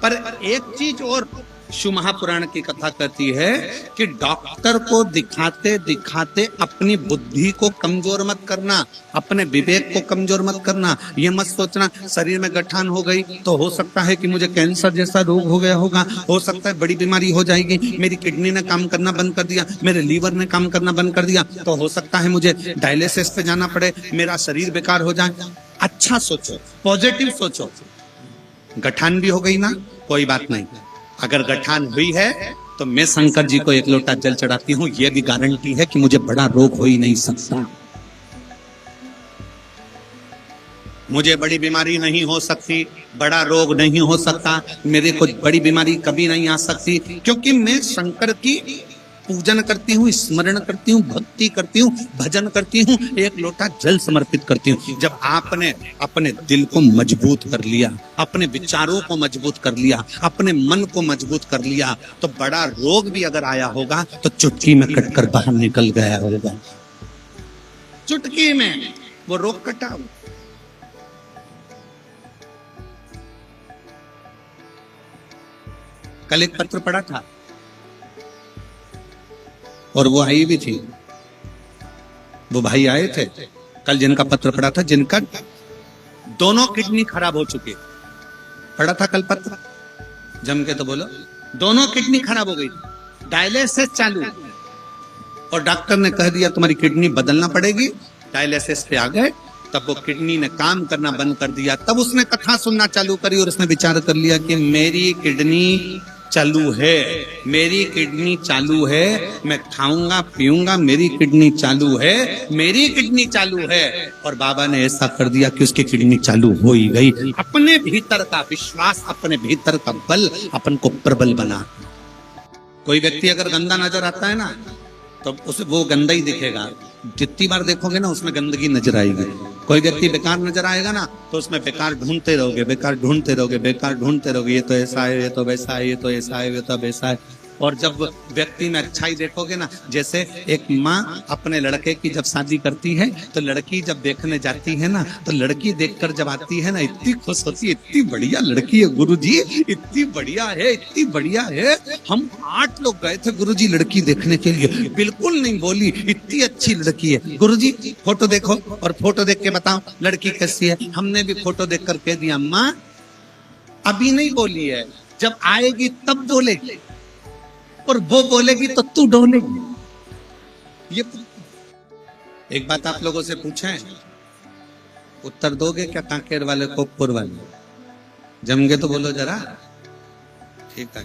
पर एक चीज और शिव महापुराण की कथा कहती है कि डॉक्टर को दिखाते दिखाते अपनी बुद्धि को कमजोर मत करना, अपने विवेक को कमजोर मत करना। ये मत सोचना शरीर में गठान हो गई तो हो सकता है कि मुझे कैंसर जैसा रोग हो गया होगा, हो सकता है बड़ी बीमारी हो जाएगी, मेरी किडनी ने काम करना बंद कर दिया, मेरे लीवर ने काम करना बंद कर दिया, तो हो सकता है मुझे डायलिसिस पे जाना पड़े, मेरा शरीर बेकार हो जाए। अच्छा सोचो, पॉजिटिव सोचो। गठान भी हो गई ना, कोई बात नहीं, अगर गठान हुई है तो मैं शंकर जी को एक लोटा जल चढ़ाती हूँ, यह भी गारंटी है कि मुझे बड़ा रोग हो ही नहीं सकता, मुझे बड़ी बीमारी नहीं हो सकती, बड़ा रोग नहीं हो सकता, मेरे को बड़ी बीमारी कभी नहीं आ सकती, क्योंकि मैं शंकर की पूजन करती हूँ, स्मरण करती हूँ, भक्ति करती हूँ, भजन करती हूँ, एक लोटा जल समर्पित करती हूँ। जब आपने अपने दिल को मजबूत कर लिया, अपने विचारों को मजबूत कर लिया, अपने मन को मजबूत कर लिया, तो बड़ा रोग भी अगर आया होगा तो चुटकी में कटकर बाहर निकल गया होगा, चुटकी में वो रोग कटा। कल एक पत्र पढ़ा था और वो आई भी थी, वो भाई आए थे कल जिनका पत्र पढ़ा था, जिनका दोनों किडनी खराब हो चुकी, पढ़ा था कल पत्र, जम के तो बोलो, दोनों किडनी खराब हो गई, डायलिसिस चालू, और डॉक्टर ने कह दिया तुम्हारी किडनी बदलना पड़ेगी, डायलिसिस पे आ गए, तब वो किडनी ने काम करना बंद कर दिया। तब उसने कथा सुनना चालू करी और उसने विचार कर लिया कि मेरी किडनी चालू है, मेरी किडनी चालू है, मैं खाऊंगा पीऊंगा, मेरी किडनी चालू है, मेरी किडनी चालू है। और बाबा ने ऐसा कर दिया कि उसकी किडनी चालू हो ही गई। अपने भीतर का विश्वास, अपने भीतर का बल अपन को प्रबल बना। कोई व्यक्ति अगर गंदा नजर आता है ना, तो उसे वो गंदा ही दिखेगा, जितनी बार देखोगे ना उसमें गंदगी नजर आएगी। कोई व्यक्ति बेकार नजर आएगा ना, तो उसमें बेकार ढूंढते रहोगे, बेकार ढूंढते रहोगे, बेकार ढूंढते रहोगे, ये तो ऐसा है, ये तो वैसा है, ये तो ऐसा है, ये तो वैसा है। और जब व्यक्ति में अच्छाई देखोगे ना, जैसे एक माँ अपने लड़के की जब शादी करती है, तो लड़की जब देखने जाती है ना, तो लड़की देखकर जब आती है ना, इतनी खुश होती है, इतनी बढ़िया लड़की है गुरुजी, इतनी बढ़िया है, इतनी बढ़िया है। हम 8 लोग गए थे गुरुजी लड़की देखने के लिए, बिल्कुल नहीं बोली, इतनी अच्छी लड़की है। गुरुजी फोटो देखो और फोटो देख के बताओ लड़की कैसी है। हमने भी फोटो देख कर कह दिया, माँ अभी नहीं बोली है, जब आएगी तब बोलेगी, और वो बोलेगी तो तू डोलेगी। ये एक बात आप लोगों से पूछें, उत्तर दोगे क्या कांकेर वाले कोपपुर वाले? जमगे तो बोलो जरा, ठीक है।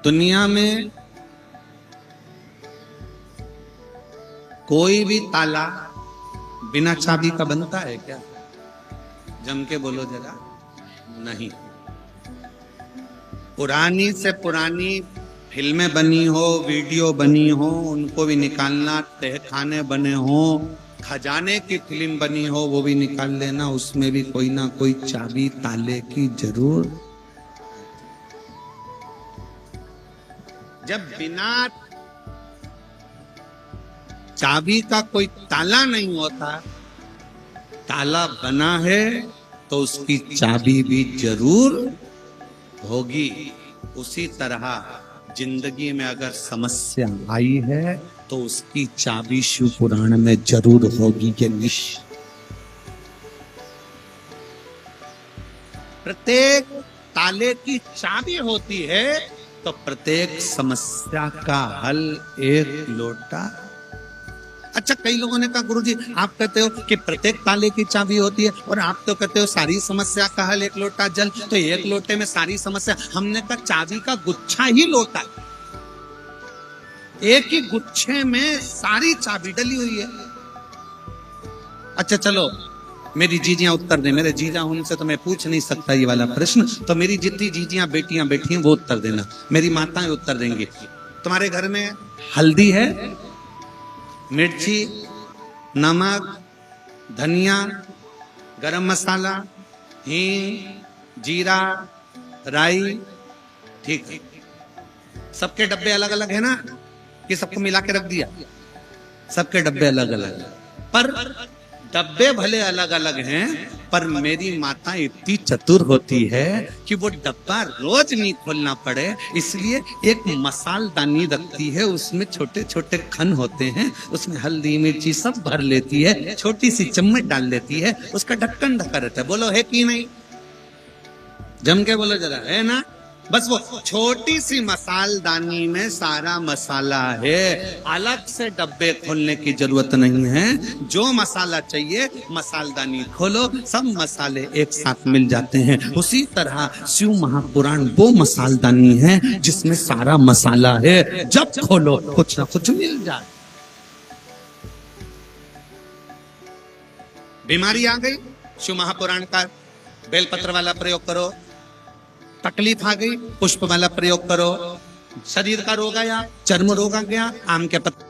दुनिया में कोई भी ताला बिना चाबी का बनता है क्या? जम के बोलो जरा, नहीं। पुरानी से पुरानी फिल्में बनी हो, वीडियो बनी हो, उनको भी निकालना, तहखाने बने हो, खजाने की फिल्म बनी हो, वो भी निकाल लेना, उसमें भी कोई ना कोई चाबी ताले की जरूर। जब बिना चाबी का कोई ताला नहीं होता, ताला बना है तो उसकी चाबी भी जरूर होगी। उसी तरह जिंदगी में अगर समस्या आई है तो उसकी चाबी शिव पुराण में जरूर होगी। कि प्रत्येक ताले की चाबी होती है तो प्रत्येक समस्या का हल एक लोटा। अच्छा, कई लोगों ने कहा गुरुजी आप कहते हो कि प्रत्येक ताले की चाबी होती है और आप तो कहते हो सारी समस्या का हल एक लोटा जल, तो एक लोटे में सारी समस्या। हमने कहा चाबी का गुच्छा ही लोटा, एक ही गुच्छे में सारी चाबी डली हुई है। अच्छा चलो, मेरी जीजियां उत्तर दे, मेरे जीजा उनसे तो मैं पूछ नहीं सकता ये वाला प्रश्न, तो मेरी जितनी जीजियां बेटियां बैठी हैं वो उत्तर देना, मेरी माताएं उत्तर देंगी। तुम्हारे घर में हल्दी है, मिर्ची, नमक, धनिया, गरम मसाला, हींग, जीरा, राई, ठीक है। सबके डब्बे अलग अलग है ना, कि सबको मिला के रख दिया? सबके डब्बे अलग अलग, पर डब्बे भले अलग अलग हैं, पर मेरी माता इतनी चतुर होती है कि वो डब्बा रोज नहीं खोलना पड़े, इसलिए एक मसालदानी रखती है, उसमें छोटे छोटे खन होते हैं, उसमें हल्दी मिर्ची सब भर लेती है, छोटी सी चम्मच डाल लेती है, उसका ढक्कन ढका रहता है। बोलो है कि नहीं? जम के बोलो जरा, है ना? बस वो छोटी सी मसालदानी में सारा मसाला है, अलग से डब्बे खोलने की जरूरत नहीं है। जो मसाला चाहिए मसालदानी खोलो, सब मसाले एक साथ मिल जाते हैं। उसी तरह शिव महापुराण वो मसालदानी है जिसमें सारा मसाला है, जब खोलो कुछ ना कुछ मिल जाए। बीमारी आ गई, शिव महापुराण का बेलपत्र वाला प्रयोग करो। तकलीफ आ गई, पुष्प वाला प्रयोग करो। शरीर का रोग आया, चर्म रोग आ गया, आम के पत्ते।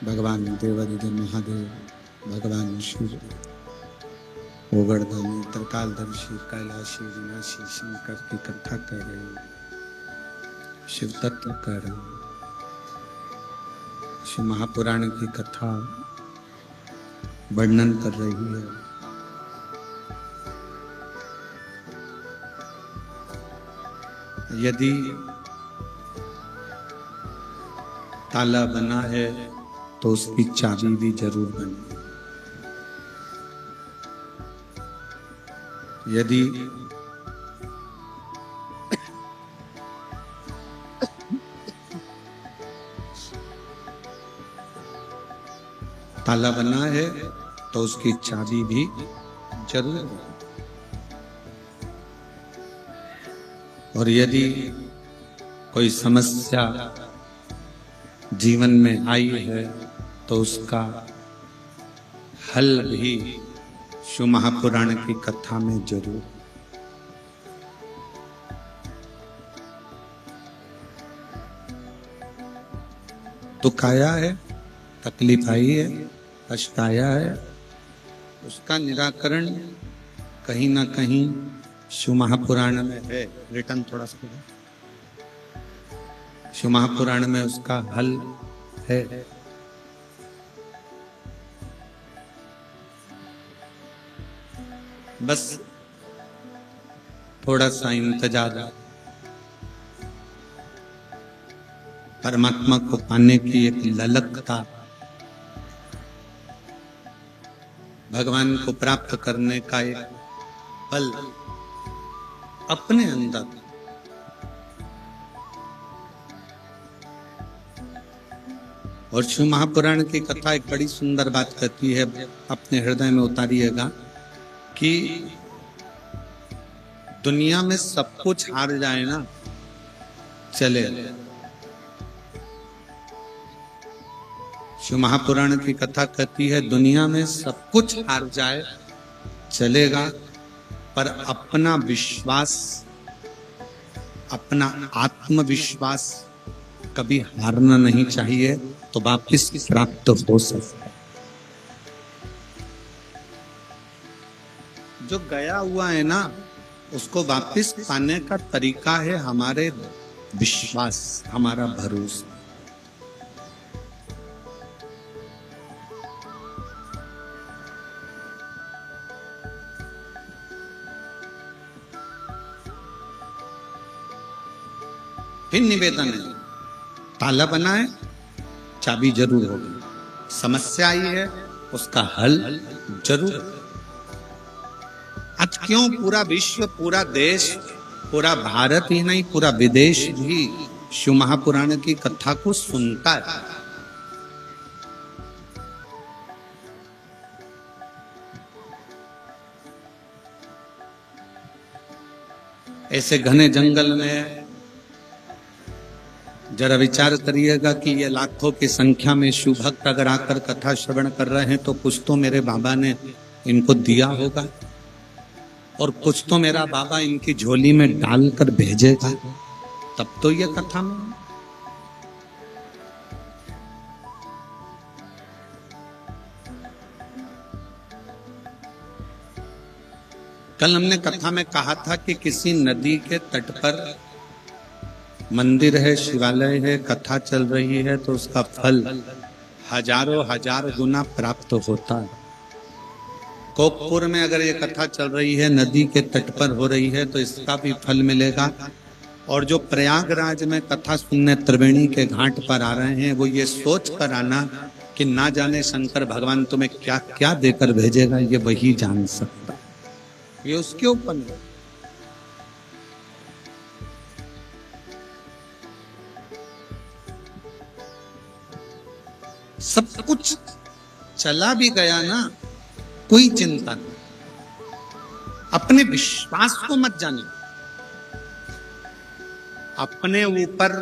भगवान देवादिदेव महादेव, भगवान शिव, ओगड़दानी, त्रिकालदर्शी, कैलाशी, विनाशी शंकर की कथा कर रहे हैं, शिव तत्व कर रहे हैं। शिव महापुराण की कथा वर्णन कर रही है। यदि ताला बना है तो उसकी चाबी भी जरूर बने। यदि ताला बना है तो उसकी चाबी भी जरूर बने। और यदि कोई समस्या जीवन में आई है तो उसका हल भी शिव महापुराण की कथा में जरूर। दुख आया है, तकलीफ आई है, कष्ट आया है, उसका निराकरण कहीं ना कहीं शिव महापुराण में है। रिटर्न थोड़ा सा, शिव महापुराण में उसका हल है। बस थोड़ा सा इंतजार, परमात्मा को पाने की एक ललकता, भगवान को प्राप्त करने का एक बल अपने अंदर। और शिव महापुराण की कथा एक बड़ी सुंदर बात कहती है, अपने हृदय में उतारिएगा कि दुनिया में सब कुछ हार जाए ना चले। शिव महापुराण की कथा कहती है दुनिया में सब कुछ हार जाए चलेगा, पर अपना विश्वास, अपना आत्मविश्वास कभी हारना नहीं चाहिए, तो वापिस प्राप्त हो सकता है। जो गया हुआ है ना, उसको वापिस पाने का तरीका है हमारे विश्वास, हमारा भरोसा। फिर निवेदन है, ताला बना है, चाबी जरूर होगी। समस्या आई है, उसका हल जरूर। आज क्यों पूरा विश्व, पूरा देश, पूरा भारत ही नहीं, पूरा विदेश भी शिव महापुराण की कथा को सुनता है। ऐसे घने जंगल में जरा विचार करिएगा कि ये लाखों की संख्या में शिव भक्त अगर आकर कथा श्रवण कर रहे हैं तो कुछ तो मेरे बाबा ने इनको दिया होगा और कुछ तो मेरा बाबा इनकी झोली में डालकर भेजेगा, तब तो ये कथा में। कल हमने कथा में कहा था कि किसी नदी के तट पर मंदिर है, शिवालय है, कथा चल रही है तो उसका फल हजारों हजार गुना प्राप्त होता है। कोकपुर में अगर ये कथा चल रही है, नदी के तट पर हो रही है, तो इसका भी फल मिलेगा। और जो प्रयागराज में कथा सुनने त्रिवेणी के घाट पर आ रहे हैं, वो ये सोच कर आना कि ना जाने शंकर भगवान तुम्हें क्या क्या देकर भेजेगा, ये वही जान सकता है, ये उसके ऊपर है। सब कुछ चला भी गया ना, कोई चिंता नहीं, अपने विश्वास को मत जाने, अपने ऊपर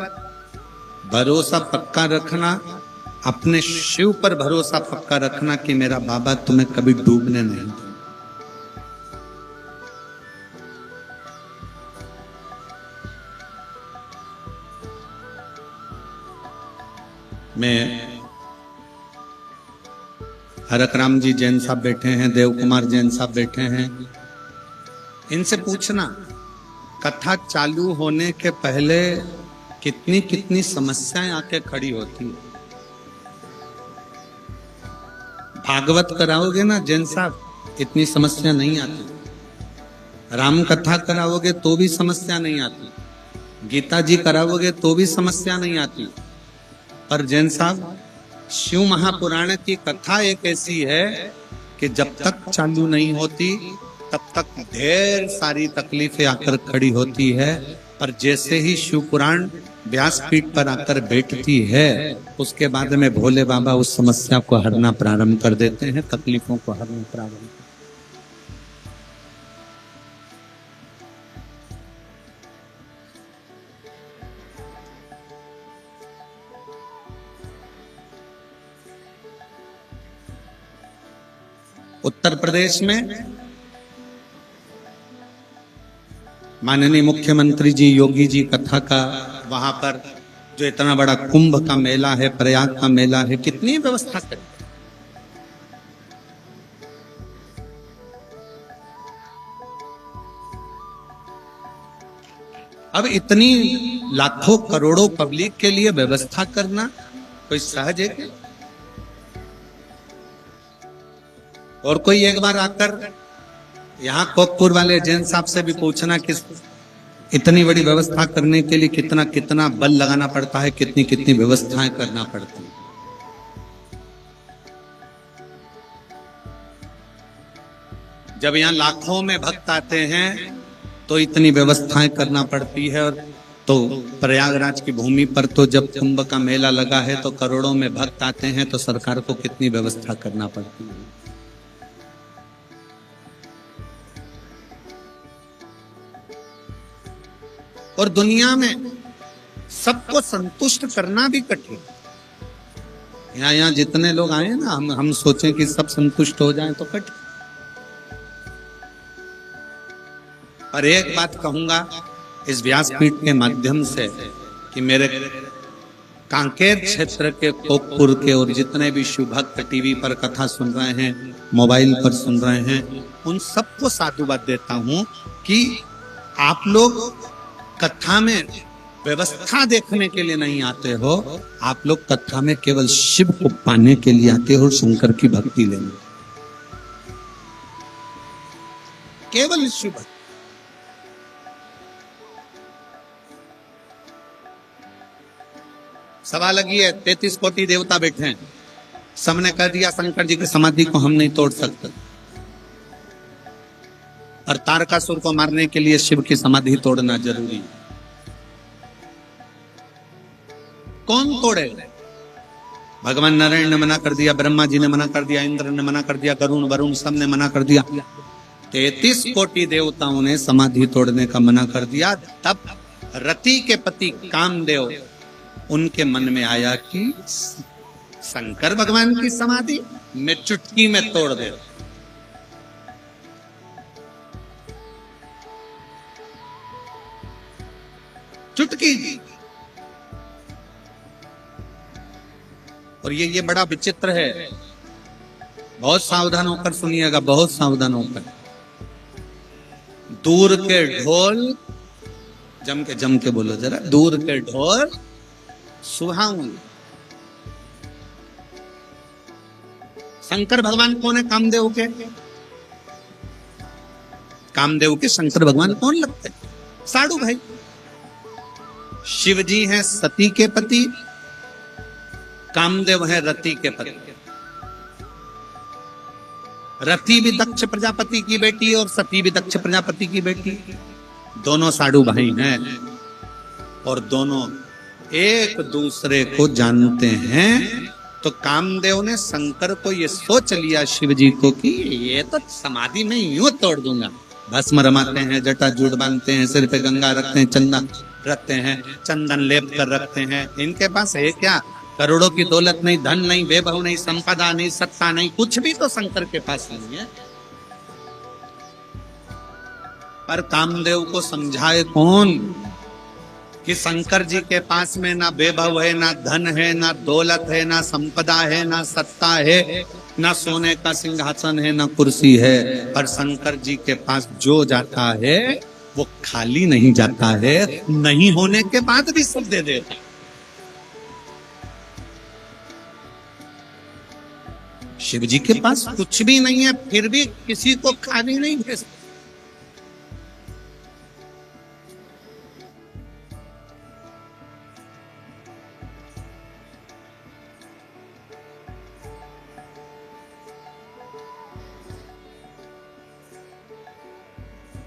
भरोसा पक्का रखना, अपने शिव पर भरोसा पक्का रखना कि मेरा बाबा तुम्हें कभी डूबने नहीं देगा। मैं हरक राम जी जैन साहब बैठे हैं, देव कुमार जैन साहब बैठे हैं, इनसे पूछना कथा चालू होने के पहले कितनी कितनी समस्याएं आके खड़ी होती है। भागवत कराओगे ना जैन साहब, इतनी समस्या नहीं आती। राम कथा कराओगे तो भी समस्या नहीं आती, गीता जी कराओगे तो भी समस्या नहीं आती। पर जैन साहब, शिव महापुराण की कथा एक ऐसी है कि जब तक चालू नहीं होती तब तक ढेर सारी तकलीफें आकर खड़ी होती है, पर जैसे ही शिव पुराण व्यासपीठ पर आकर बैठती है, उसके बाद में भोले बाबा उस समस्या को हरना प्रारंभ कर देते हैं, तकलीफों को हरना प्रारंभ। उत्तर प्रदेश में माननीय मुख्यमंत्री जी योगी जी कथा का वहां पर जो इतना बड़ा कुंभ का मेला है, प्रयाग का मेला है, कितनी व्यवस्था करी। अब इतनी लाखों करोड़ों पब्लिक के लिए व्यवस्था करना कोई सहज है क्या? और कोई एक बार आकर यहाँ कोकपुर वाले जैन साहब से भी पूछना कि इतनी बड़ी व्यवस्था करने के लिए कितना कितना बल लगाना पड़ता है, कितनी कितनी व्यवस्थाएं करना पड़ती है। जब यहाँ लाखों में भक्त आते हैं तो इतनी व्यवस्थाएं करना पड़ती है। और तो प्रयागराज की भूमि पर तो जब कुंभ का मेला लगा है तो करोड़ों में भक्त आते हैं, तो सरकार को कितनी व्यवस्था करना पड़ती है। और दुनिया में सबको संतुष्ट करना भी कठिन। यहाँ जितने लोग आए ना, हम सोचें कि सब संतुष्ट हो जाएं तो कठिन। पर एक बात कहूंगा इस व्यासपीठ के माध्यम से कि मेरे कांकेर क्षेत्र के कोकपुर के और जितने भी शिव भक्त टीवी पर कथा सुन रहे हैं, मोबाइल पर सुन रहे हैं, उन सबको साधुवाद देता हूं कि आप लोग कथा में व्यवस्था देखने के लिए नहीं आते हो, आप लोग कथा में केवल शिव को पाने के लिए आते हो और शंकर की भक्ति लेने, केवल शिव भक्ति। सवाल लगी है, 33 कोटि देवता बैठे हैं, सबने कह दिया शंकर जी की समाधि को हम नहीं तोड़ सकते। और तारकासुर को मारने के लिए शिव की समाधि तोड़ना जरूरी है। कौन तोड़े? भगवान नारायण ने मना कर दिया, ब्रह्मा जी ने मना कर दिया, इंद्र ने मना कर दिया, गरुण वरुण सब ने मना कर दिया। 33 कोटि देवताओं ने समाधि तोड़ने का मना कर दिया। तब रति के पति कामदेव, उनके मन में आया कि शंकर भगवान की समाधि मैं चुटकी में तोड़ दे। चुटकी। और ये बड़ा विचित्र है, बहुत सावधान होकर सुनिएगा, बहुत सावधान होकर। दूर के ढोल, जम के बोलो जरा, दूर के ढोल सुहावन। शंकर भगवान कौन है? कामदेव के। कामदेव के शंकर भगवान कौन लगते हैं? साधु भाई। शिव जी हैं सती के पति, कामदेव है रति के पति। रति भी दक्ष प्रजापति की बेटी और सती भी दक्ष प्रजापति की बेटी। दोनों साधु भाई हैं और दोनों एक दूसरे को जानते हैं। तो कामदेव ने शंकर को ये सोच लिया, शिव जी को, कि ये तो समाधि में यूं तोड़ दूंगा। भस्म रमाते हैं, जटा जूट बांधते हैं, सिर पे गंगा रखते हैं, चंदन रखते हैं, चंदन लेप कर रखते हैं। इनके पास है क्या? करोड़ों की दौलत नहीं, धन नहीं, वैभव नहीं, संपदा नहीं, सत्ता नहीं, कुछ भी तो शंकर के पास नहीं है। पर कामदेव को समझाए कौन कि शंकर जी के पास में ना वैभव है, ना धन है, ना दौलत है, ना संपदा है, ना सत्ता है, ना सोने का सिंहासन है, ना कुर्सी है। पर शंकर जी के पास जो जाता है वो खाली नहीं जाता है, नहीं होने के बाद भी सब दे देता। शिव जी के पास कुछ भी नहीं है, फिर भी किसी को खाली नहीं भेजता।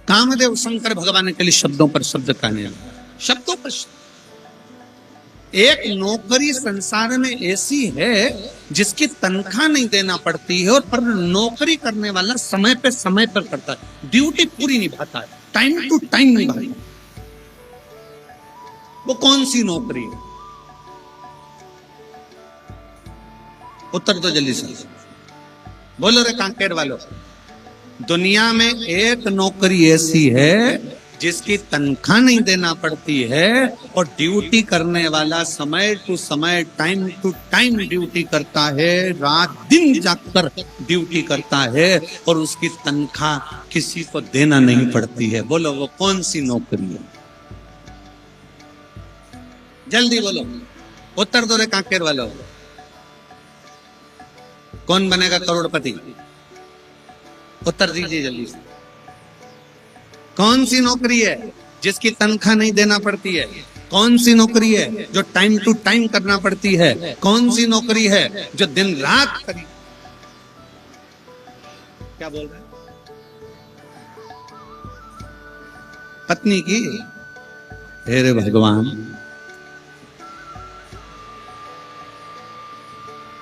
कामदेव शंकर भगवान के लिए शब्दों पर शब्द कहने लगा, शब्दों पर शब्द। एक नौकरी संसार में ऐसी है जिसकी तनख्वाह नहीं देना पड़ती है, और पर नौकरी करने वाला समय पर करता है, ड्यूटी पूरी निभाता है, टाइम टू टाइम निभाता है। वो कौन सी नौकरी है? उत्तर तो जल्दी से बोलो रे कांकेर वालों। दुनिया में एक नौकरी ऐसी है जिसकी तनख्वाह नहीं देना पड़ती है, और ड्यूटी करने वाला समय टू समय, टाइम टू टाइम ड्यूटी करता है, रात दिन जाकर ड्यूटी करता है, और उसकी तनख्वाह किसी को देना नहीं पड़ती है। बोलो वो कौन सी नौकरी है? जल्दी बोलो, उत्तर दो रे कांकेर वालों। कौन बनेगा करोड़पति? उत्तर दीजिए जल्दी से। कौन सी नौकरी है जिसकी तनख्वाह नहीं देना पड़ती है? कौन सी नौकरी है जो टाइम टू टाइम करना पड़ती है? कौन सी नौकरी है जो दिन रात करी? क्या बोल रहे हैं? पत्नी की। हे भगवान,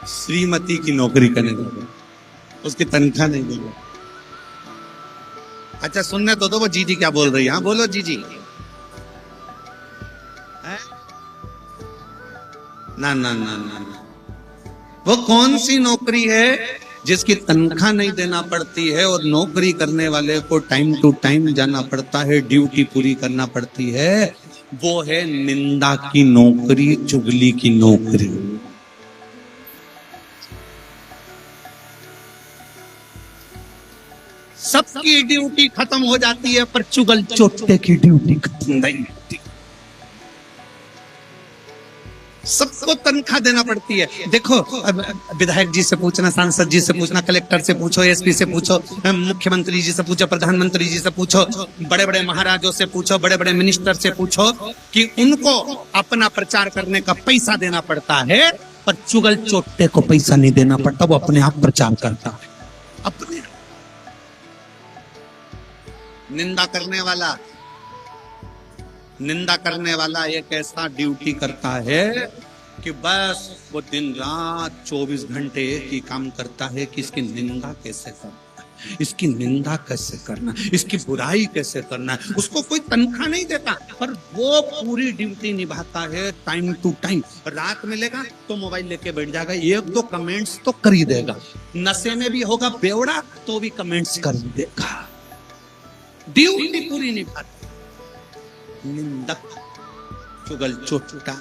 श्रीमती की नौकरी करने दो, उसकी तनख्वाह नहीं देगा। अच्छा सुनने तो दो, वो जीजी क्या बोल रही है? हाँ बोलो जीजी। ना ना ना ना ना, वो कौन सी नौकरी है जिसकी तनख्वाह नहीं देना पड़ती है, और नौकरी करने वाले को टाइम टू टाइम जाना पड़ता है, ड्यूटी पूरी करना पड़ती है? वो है निंदा की नौकरी, चुगली की नौकरी। सबकी ड्यूटी खत्म हो जाती है, पर चुगल चोटे की ड्यूटी खत्म नहीं होती। सबको तनख्वाह देना पड़ती है। देखो, विधायक जी से पूछना, सांसद जी से पूछना, कलेक्टर से पूछो, एसपी से पूछो, मुख्यमंत्री जी से पूछो, प्रधानमंत्री जी से पूछो, बड़े बड़े महाराजों से पूछो, बड़े बड़े मिनिस्टर से पूछो कि उनको अपना प्रचार करने का पैसा देना पड़ता है, पर चुगल चोटे को पैसा नहीं देना पड़ता, वो अपने आप प्रचार करता है, अपने। निंदा करने वाला एक ऐसा ड्यूटी करता है कि बस वो दिन रात 24 घंटे एक ही काम करता है कि इसकी निंदा कैसे करना, इसकी निंदा कैसे करना, इसकी बुराई कैसे करना। उसको कोई तनख्वाह नहीं देता, पर वो पूरी ड्यूटी निभाता है टाइम टू टाइम। रात मिलेगा तो मोबाइल लेके बैठ जाएगा, एक दो कमेंट्स तो कर ही देगा। नशे में भी होगा बेवड़ा तो भी कमेंट्स कर देगा, ड्यूटी पूरी निभाता। निंदक चुगल चोटा,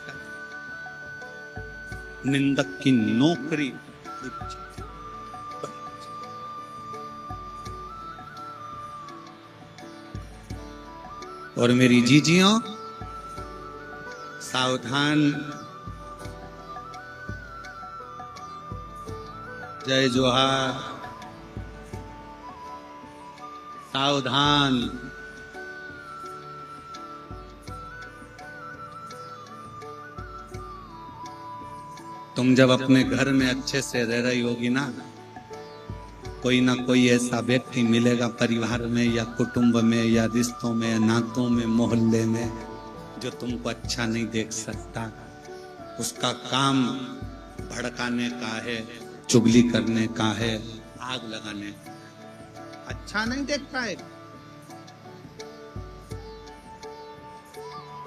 निंदक की नौकरी। और मेरी जीजियों सावधान, जय जोहार, सावधान। तुम जब अपने घर में अच्छे से रह रही होगी ना, कोई ना कोई ऐसा व्यक्ति मिलेगा परिवार में या कुटुंब में या रिश्तों में, नातों में, मोहल्ले में, जो तुमको अच्छा नहीं देख सकता। उसका काम भड़काने का है, चुगली करने का है, आग लगाने का, अच्छा नहीं देखता है।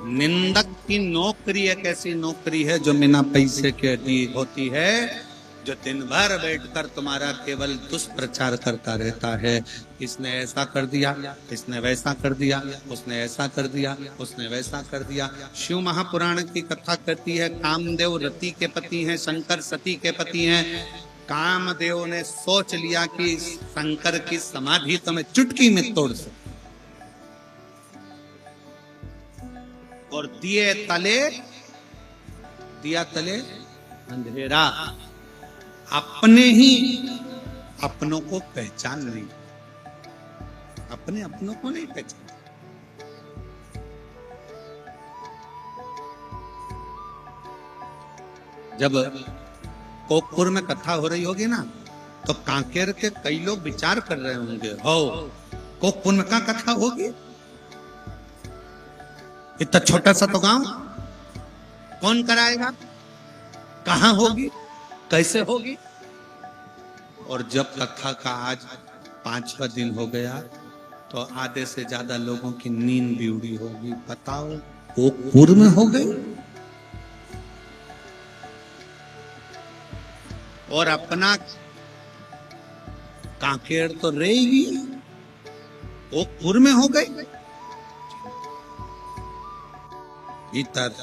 निंदक की नौकरी एक ऐसी नौकरी है जो बिना पैसे के दी होती है, जो दिन भर बैठकर तुम्हारा केवल दुष्प्रचार करता रहता है। इसने ऐसा कर दिया, इसने वैसा कर दिया, उसने ऐसा कर दिया, उसने वैसा कर दिया। शिव महापुराण की कथा कहती है, कामदेव रति के पति हैं, शंकर सती के पति हैं। कामदेव ने सोच लिया कि शंकर की समाधि तो मैं चुटकी में तोड़ सकता, और दिया तले अंधेरा। अपने ही अपनों को पहचान नहीं, अपने अपनों को नहीं पहचान। जब कोकपुर में कथा हो रही होगी ना, तो कांकेर के कई लोग विचार कर रहे होंगे, हो कोकपुर में कहाँ कथा होगी, इतना छोटा सा तो गांव, कौन कराएगा, कहां होगी, कैसे होगी। और जब कथा का आज 5वां दिन हो गया, तो आधे से ज्यादा लोगों की नींद भी उड़ी होगी। बताओ, कोकपुर में हो गई, और अपना कांकेर तो रहेगी, कोकपुर में हो गई। भीतर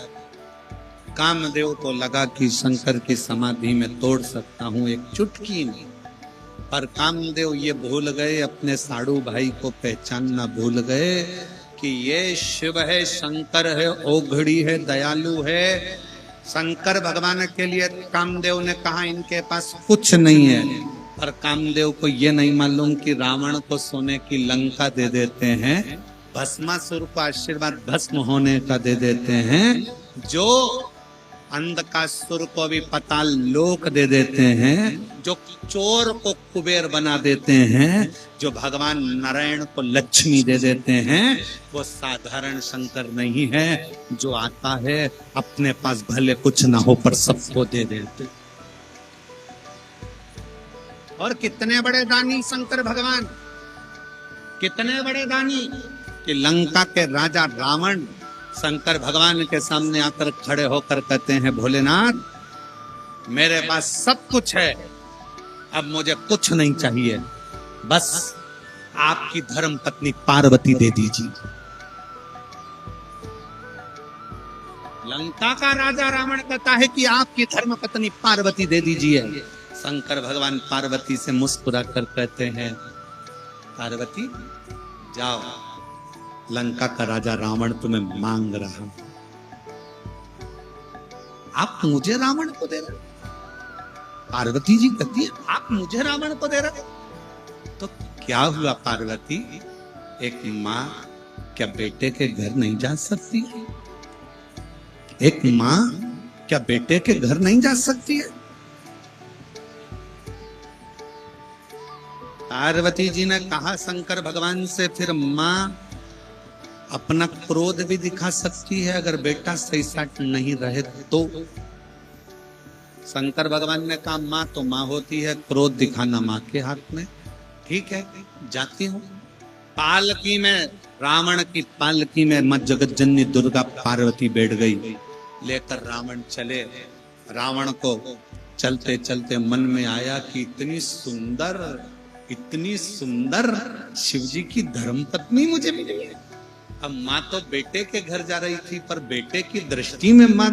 कामदेव को लगा कि शंकर की समाधि में तोड़ सकता हूं एक चुटकी में, पर कामदेव ये भूल गए, अपने साड़ू भाई को पहचानना भूल गए कि ये शिव है, शंकर है, ओघड़ी है, दयालु है। शंकर भगवान के लिए कामदेव ने कहा इनके पास कुछ नहीं है, पर कामदेव को ये नहीं मालूम कि रावण को सोने की लंका दे देते हैं, भस्मासुर को आशीर्वाद भस्म होने का दे देते हैं, जो अंधकासुर को भी पाताल लोक दे देते हैं, जो चोर को कुबेर बना देते हैं, जो भगवान नारायण को लक्ष्मी दे देते हैं, वो साधारण शंकर नहीं है, जो आता है अपने पास भले कुछ ना हो पर सबको दे देते। और कितने बड़े दानी शंकर भगवान, कितने बड़े दानी कि लंका के राजा रावण शंकर भगवान के सामने आकर खड़े होकर कहते हैं, भोलेनाथ मेरे पास सब कुछ है, अब मुझे कुछ नहीं चाहिए, बस आपकी धर्म पत्नी पार्वती दे दीजिए। लंका का राजा रावण कहता है कि आपकी धर्म पत्नी पार्वती दे दीजिए। शंकर भगवान पार्वती से मुस्कुरा कर कहते हैं, पार्वती जाओ, लंका का राजा रावण तुम्हें मांग रहा, आप मुझे रावण को दे रहे। पार्वती जी कहती है, आप मुझे रावण को दे रहे, तो क्या हुआ पार्वती, एक माँ क्या बेटे के घर नहीं जा सकती? एक माँ क्या बेटे के घर नहीं जा सकती है? पार्वती जी ने कहा शंकर भगवान से, फिर माँ अपना क्रोध भी दिखा सकती है अगर बेटा सही साट नहीं रहे तो। शंकर भगवान ने कहा माँ तो माँ होती है, क्रोध दिखाना माँ के हाथ में। ठीक है, जाती हूँ। पालकी में, रावण की पालकी में मां जगत जननी दुर्गा पार्वती बैठ गई। लेकर रावण चले। रावण को चलते चलते मन में आया कि इतनी सुंदर शिवजी की धर्मपत्नी मुझे मिली है। अब माँ तो बेटे के घर जा रही थी, पर बेटे की दृष्टि में माँ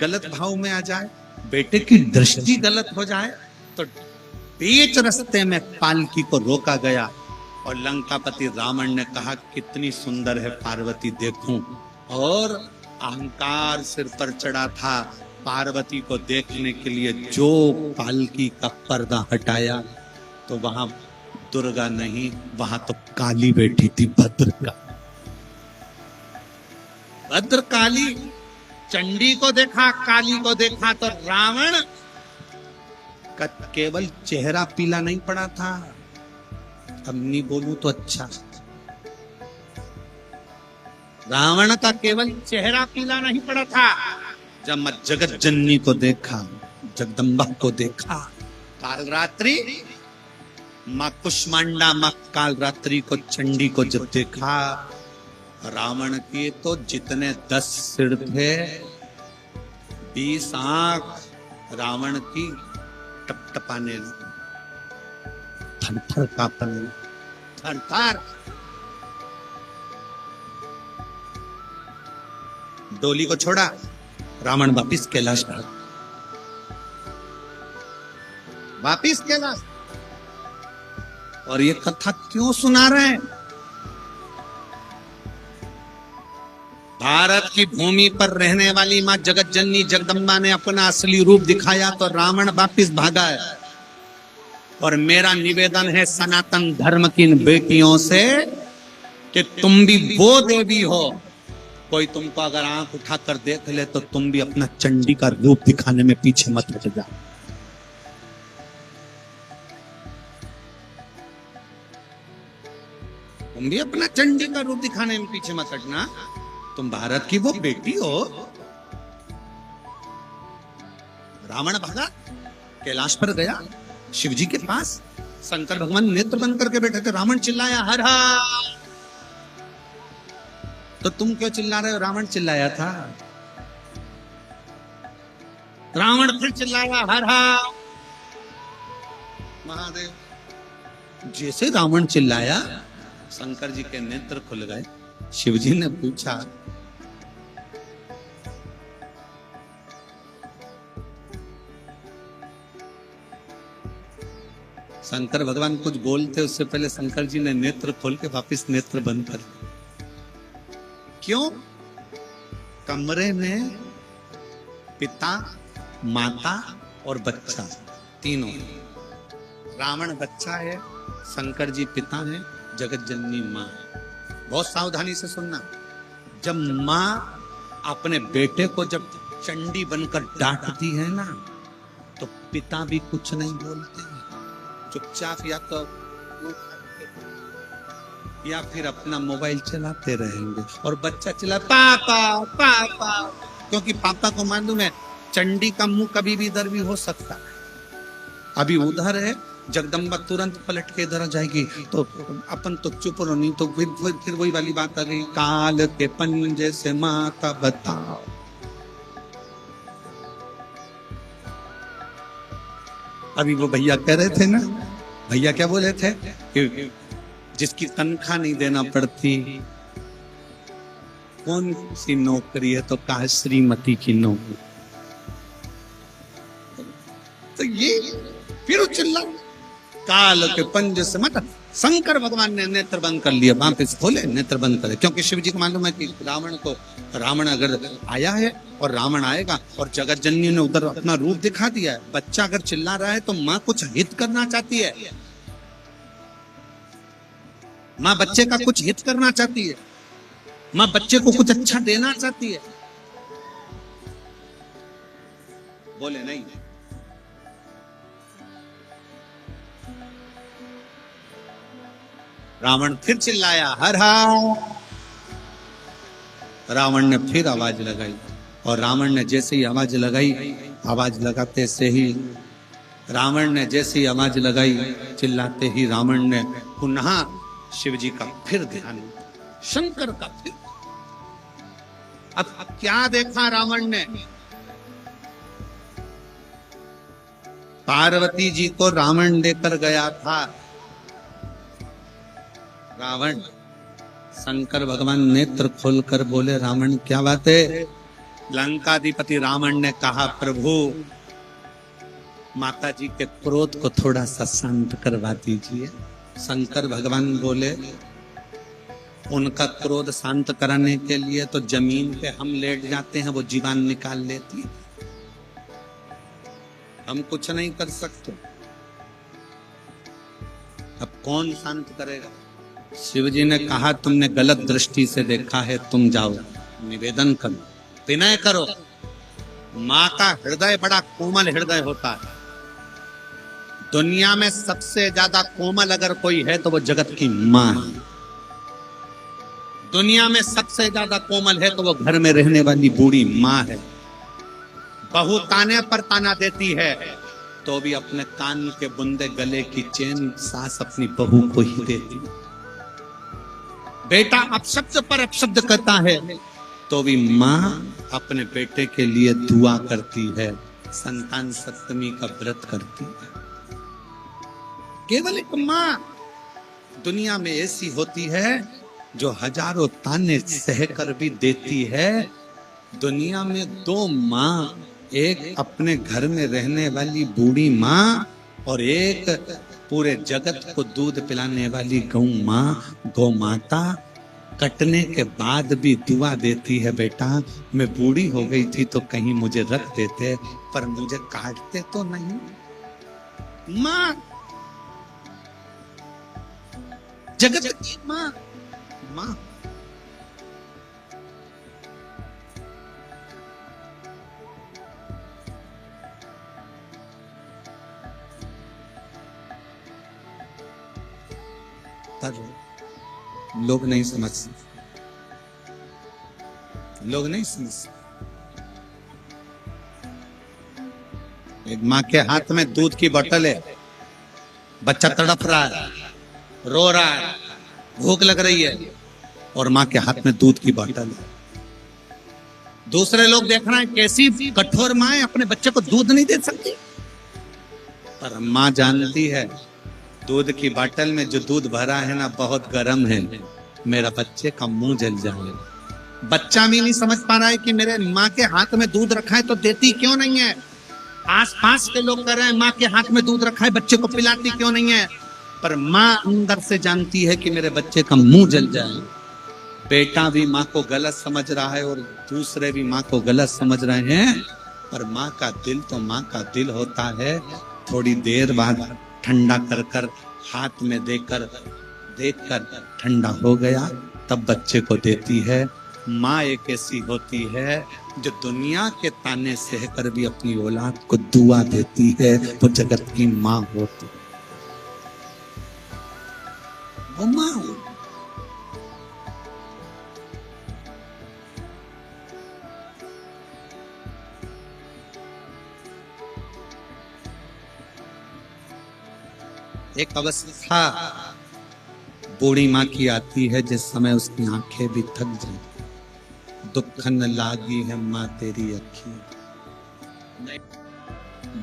गलत भाव में आ जाए, बेटे की दृष्टि गलत हो जाए, तो बीच रास्ते में पालकी को रोका गया। और लंकापति रावण ने कहा कितनी सुंदर है पार्वती देखूं, और अहंकार सिर पर चढ़ा था। पार्वती को देखने के लिए जो पालकी का पर्दा हटाया तो वहां दुर्गा नहीं, वहां तो काली बैठी थी, भद्रकाली। चंडी को देखा, काली को देखा, तो रावण का केवल चेहरा पीला नहीं पड़ा था। अब नहीं बोलूं तो अच्छा, रावण का केवल चेहरा पीला नहीं पड़ा था। जब मैं जगत जननी को देखा, जगदम्बा को देखा, काल रात्रि मां कुष्मांडा, मां काल रात्रि को, चंडी को जब देखा, रावण के तो जितने 10 सिर थे, 20 आंख रावण की टपटपाने, थरथर कांपने, थरथर। डोली को छोड़ा, रावण वापिस कैलाश भाग, वापिस कैलाश। और ये कथा क्यों सुना रहे हैं? भारत की भूमि पर रहने वाली मां जगत जननी जगदम्बा ने अपना असली रूप दिखाया तो रावण वापिस भागा है। और मेरा निवेदन है सनातन धर्म की इन बेटियों से कि तुम भी वो देवी हो। कोई तुमको अगर आंख उठाकर देख ले तो तुम भी अपना चंडी का रूप दिखाने में पीछे मत हट जाओ। तुम भी अपना चंडी का रूप दिखाने में पीछे मत हटना। तुम भारत की वो बेटी हो। रावण भागा, कैलाश पर गया, शिवजी के पास। शंकर भगवान नेत्र बंद करके बैठे थे। रावण चिल्लाया हर हर। तो तुम क्यों चिल्ला रहे हो? रावण चिल्लाया था। रावण फिर चिल्लाया हर हर महादेव। जैसे रावण चिल्लाया, शंकर जी के नेत्र खुल गए। शिवजी ने पूछा, शंकर भगवान कुछ बोलते उससे पहले शंकर जी ने नेत्र खोल के वापिस नेत्र बंद कर दिए। क्यों? कमरे में पिता, माता और बच्चा तीनों। रावण बच्चा है, शंकर जी पिता है, जगत जननी मां। बहुत सावधानी से सुनना। जब मां अपने बेटे को जब चंडी बनकर डांटती है ना, तो पिता भी कुछ नहीं बोलते हैं, चुपचाप या फिर अपना मोबाइल चलाते रहेंगे। और बच्चा चिल्ला पापा पापा, क्योंकि पापा को मालूम है चंडी का मुंह कभी भी इधर भी हो सकता है। अभी उधर है, जगदम्बा तुरंत पलट के इधर आ जाएगी, तो अपन तो चुप रहो, नहीं तो फिर वही वाली बात आ गई, काल के पंजे से माता बताओ। अभी वो भैया कह रहे थे ना, भैया क्या बोले थे कि जिसकी तनख्वाह नहीं देना पड़ती, कौन सी नौकरी है? तो कहा श्रीमती की नौकरी। तो ये फिर चिल्ला काल के पंजे से मत। शंकर भगवान ने नेत्र बंद कर लिया, वापस खोले, नेत्र बंद करे, क्योंकि शिव जी को मालूम है कि रावण अगर आया है और रावण आएगा, और जगत जननी ने उधर अपना रूप दिखा दिया है। बच्चा अगर चिल्ला रहा है तो माँ कुछ हित करना चाहती है, माँ बच्चे का कुछ हित करना चाहती है, माँ बच्चे को कुछ अच्छा देना चाहती है। बोले नहीं। रावण फिर चिल्लाया, हर हर। रावण ने फिर आवाज लगाई, और रावण ने जैसे ही आवाज लगाई, आवाज लगाते से ही रावण ने जैसे ही आवाज लगाई, चिल्लाते ही रावण ने पुनः शिव जी का फिर ध्यान, शंकर का फिर। अब क्या देखा रावण ने? पार्वती जी को रावण लेकर गया था। रावण, शंकर भगवान नेत्र खोलकर बोले, रावण क्या बात है? लंकाधिपति रावण ने कहा, प्रभु माता जी के क्रोध को थोड़ा सा शांत करवा दीजिए। शंकर भगवान बोले, उनका क्रोध शांत कराने के लिए तो जमीन पे हम लेट जाते हैं, वो जीवान निकाल लेती है, हम कुछ नहीं कर सकते। अब कौन शांत करेगा? शिव जी ने कहा, तुमने गलत दृष्टि से देखा है, तुम जाओ निवेदन करो, विनय करो। माँ का हृदय बड़ा कोमल हृदय होता है। दुनिया में सबसे ज्यादा कोमल अगर कोई है तो वो जगत की माँ है। दुनिया में सबसे ज्यादा कोमल है तो वो घर में रहने वाली बूढ़ी माँ है। बहू ताने पर ताना देती है तो भी अपने कान के बुंदे, गले की चेन सास अपनी बहू को ही देती। बेटा अपशब्द पर अपशब्द करता है तो भी माँ अपने बेटे के लिए दुआ करती है, संतान सप्तमी का व्रत करती है। केवल एक माँ दुनिया में ऐसी होती है जो हजारों ताने सहकर भी देती है। दुनिया में दो माँ, एक अपने घर में रहने वाली बूढ़ी माँ और एक पूरे जगत को दूध पिलाने वाली गौ माँ। गौ माता कटने के बाद भी दुआ देती है, बेटा मैं बूढ़ी हो गई थी तो कहीं मुझे रख देते, पर मुझे काटते तो नहीं। माँ, जगत की माँ, माँ। पर लोग नहीं समझते, लोग नहीं समझते। एक माँ के हाथ में दूध की बोतल है, बच्चा तड़प रहा है, रो रहा है, भूख लग रही है, और माँ के हाथ में दूध की बोतल है। दूसरे लोग देख रहे हैं कैसी कठोर माँ है, अपने बच्चे को दूध नहीं दे सकती। पर माँ जानती है दूध की बोतल में जो दूध भरा है ना बहुत गर्म है, मेरा बच्चे का मुंह जल जाएगा। बच्चा भी नहीं समझ पा रहा है कि मेरे माँ के हाथ में दूध रखा है तो देती क्यों नहीं है। आसपास के लोग कह रहे हैं माँ के हाथ में दूध रखा है, बच्चे को पिलाती क्यों नहीं है। पर माँ अंदर से जानती है कि मेरे बच्चे का मुंह जल जाए। बेटा भी माँ को गलत समझ रहा है और दूसरे भी माँ को गलत समझ रहे हैं, पर माँ का दिल तो माँ का दिल होता है। थोड़ी देर बाद ठंडा कर कर हाथ में देखकर ठंडा हो गया तब बच्चे को देती है। माँ एक ऐसी होती है जो दुनिया के ताने सहकर भी अपनी औलाद को दुआ देती है, वो जगत की माँ होती है। वो माँ हो। एक अवस्था बूढ़ी माँ की आती है जिस समय उसकी आंखें भी थक जाती। दुख न लागी है माँ तेरी अखी,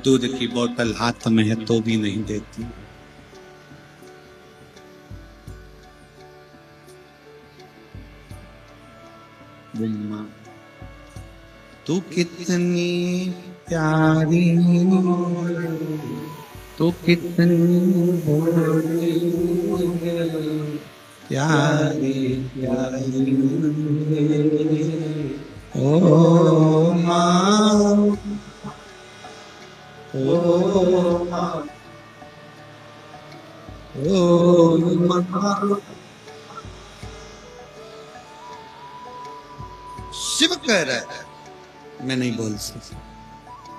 दूध की बोतल हाथ में है तो भी नहीं देती। माँ तू कितनी प्यारी, तू कितनी प्यारी प्यारी, ओ माँ, ओ माँ, ओ माँ। शिव कह रहा है मैं नहीं बोल सकता,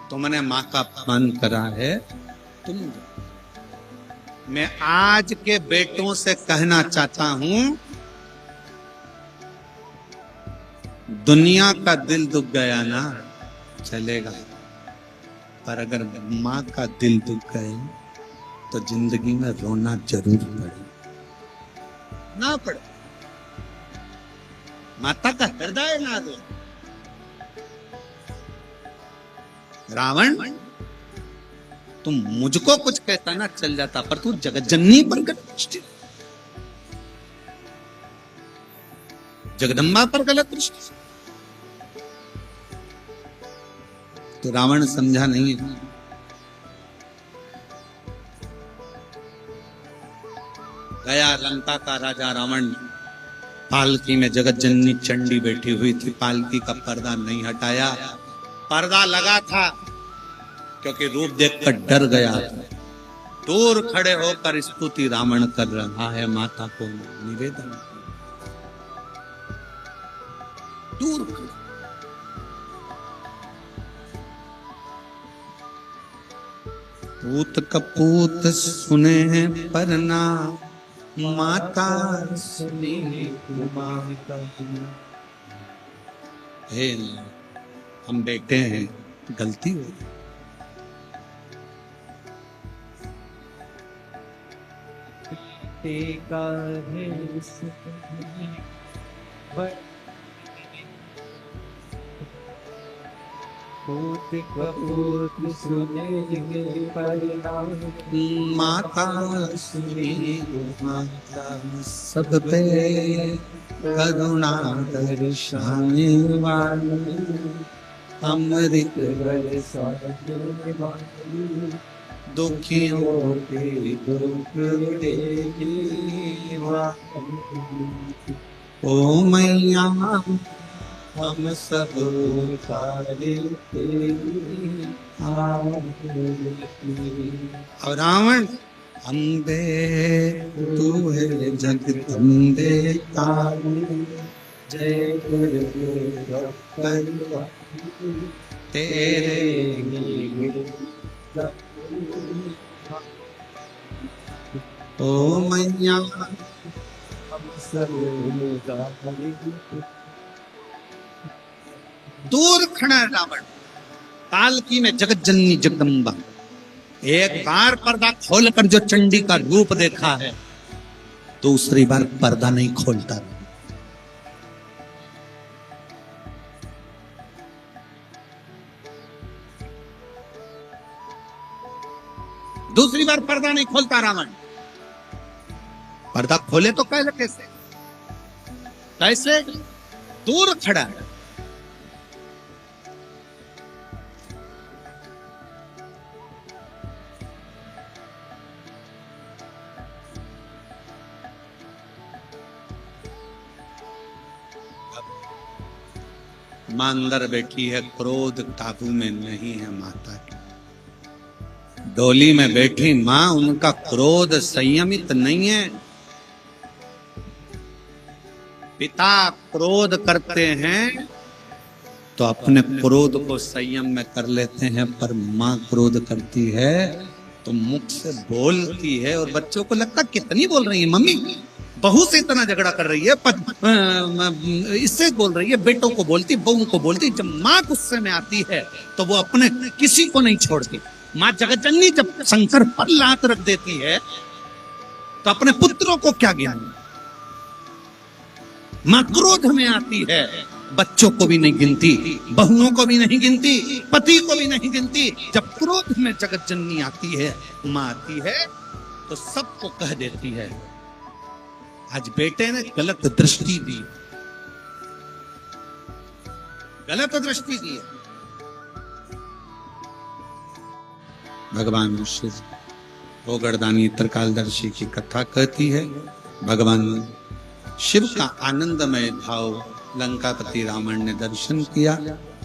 तुमने माँ का अपमान करा है, तुम मैं आज के बेटों से कहना चाहता हूं, दुनिया का दिल दुख गया ना चलेगा, पर अगर माँ का दिल दुख गए तो जिंदगी में रोना जरूर पड़े ना पड़े। माता का हृदय ना दो। रावण, तुम मुझको कुछ कहता ना चल जाता, पर तू जगत जननी पर गलत दृष्टि, जगदम्बा पर गलत दृष्टि। तो रावण समझा नहीं। गया लंका का राजा रावण, पालकी में जगत जननी चंडी बैठी हुई थी, पालकी का पर्दा नहीं हटाया। पर्दा लगा था क्योंकि रूप देखकर डर गया था। दूर खड़े होकर स्तुति रावण कर रहा है, माता को निवेदन। दूर खड़े। पूत कपूत सुने पर ना माता सुनी माता। हे, हम बेटे हैं, गलती हो गई। पूत कपूत सुने माता सुनी माता, सब पे करुणा दर्शाने वाली, अमृत बरसाने वाली, दुखियों के दुख देगी वाली। ओ मैया हम सब और रावण, अम्बे तू है जगदम्बे काली, जय तेरे ओ मैया हम सब। दूर खड़ा है रावण, पालकी में जगत जननी जगदम्बा। एक बार पर्दा खोलकर जो चंडी का रूप देखा है, दूसरी बार पर्दा नहीं खोलता। दूसरी बार पर्दा नहीं खोलता रावण। पर्दा खोले तो कैसे कैसे? दूर खड़ा है। मां अंदर बैठी है, क्रोध काबू में नहीं है माता की। डोली में बैठी मां, उनका क्रोध संयमित नहीं है। पिता क्रोध करते हैं तो अपने क्रोध को संयम में कर लेते हैं, पर मां क्रोध करती है तो मुख से बोलती है, और बच्चों को लगता कितनी बोल रही है मम्मी, बहू से इतना झगड़ा कर रही है, इससे बोल रही है, बेटों को बोलती, बहू को बोलती। जब माँ गुस्से में आती है तो वो अपने किसी को नहीं छोड़ती। माँ जगतजननी जब शंकर पर लात रख देती है तो अपने पुत्रों को क्या ज्ञान। माँ क्रोध में आती है, बच्चों को भी नहीं गिनती, बहुओं को भी नहीं गिनती, पति को भी नहीं गिनती। जब क्रोध में जगतजननी आती है, माँ आती है तो सबको कह देती है। आज बेटे ने गलत दृष्टि दी, गलत दृष्टि दी। भगवान शिव गोगर्दानी त्रिकालदर्शी की कथा कहती है। भगवान शिव का आनंदमय भाव लंकापति रावण ने दर्शन किया।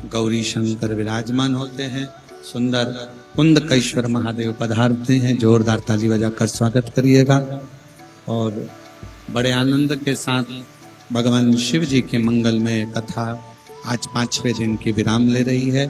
गौरी शंकर विराजमान होते हैं, सुंदर कुंदकेश्वर महादेव पधारते हैं। जोरदार ताली बजाकर स्वागत करिएगा। और बड़े आनंद के साथ भगवान शिव जी के मंगलमय कथा आज 5वें दिन की विराम ले रही है।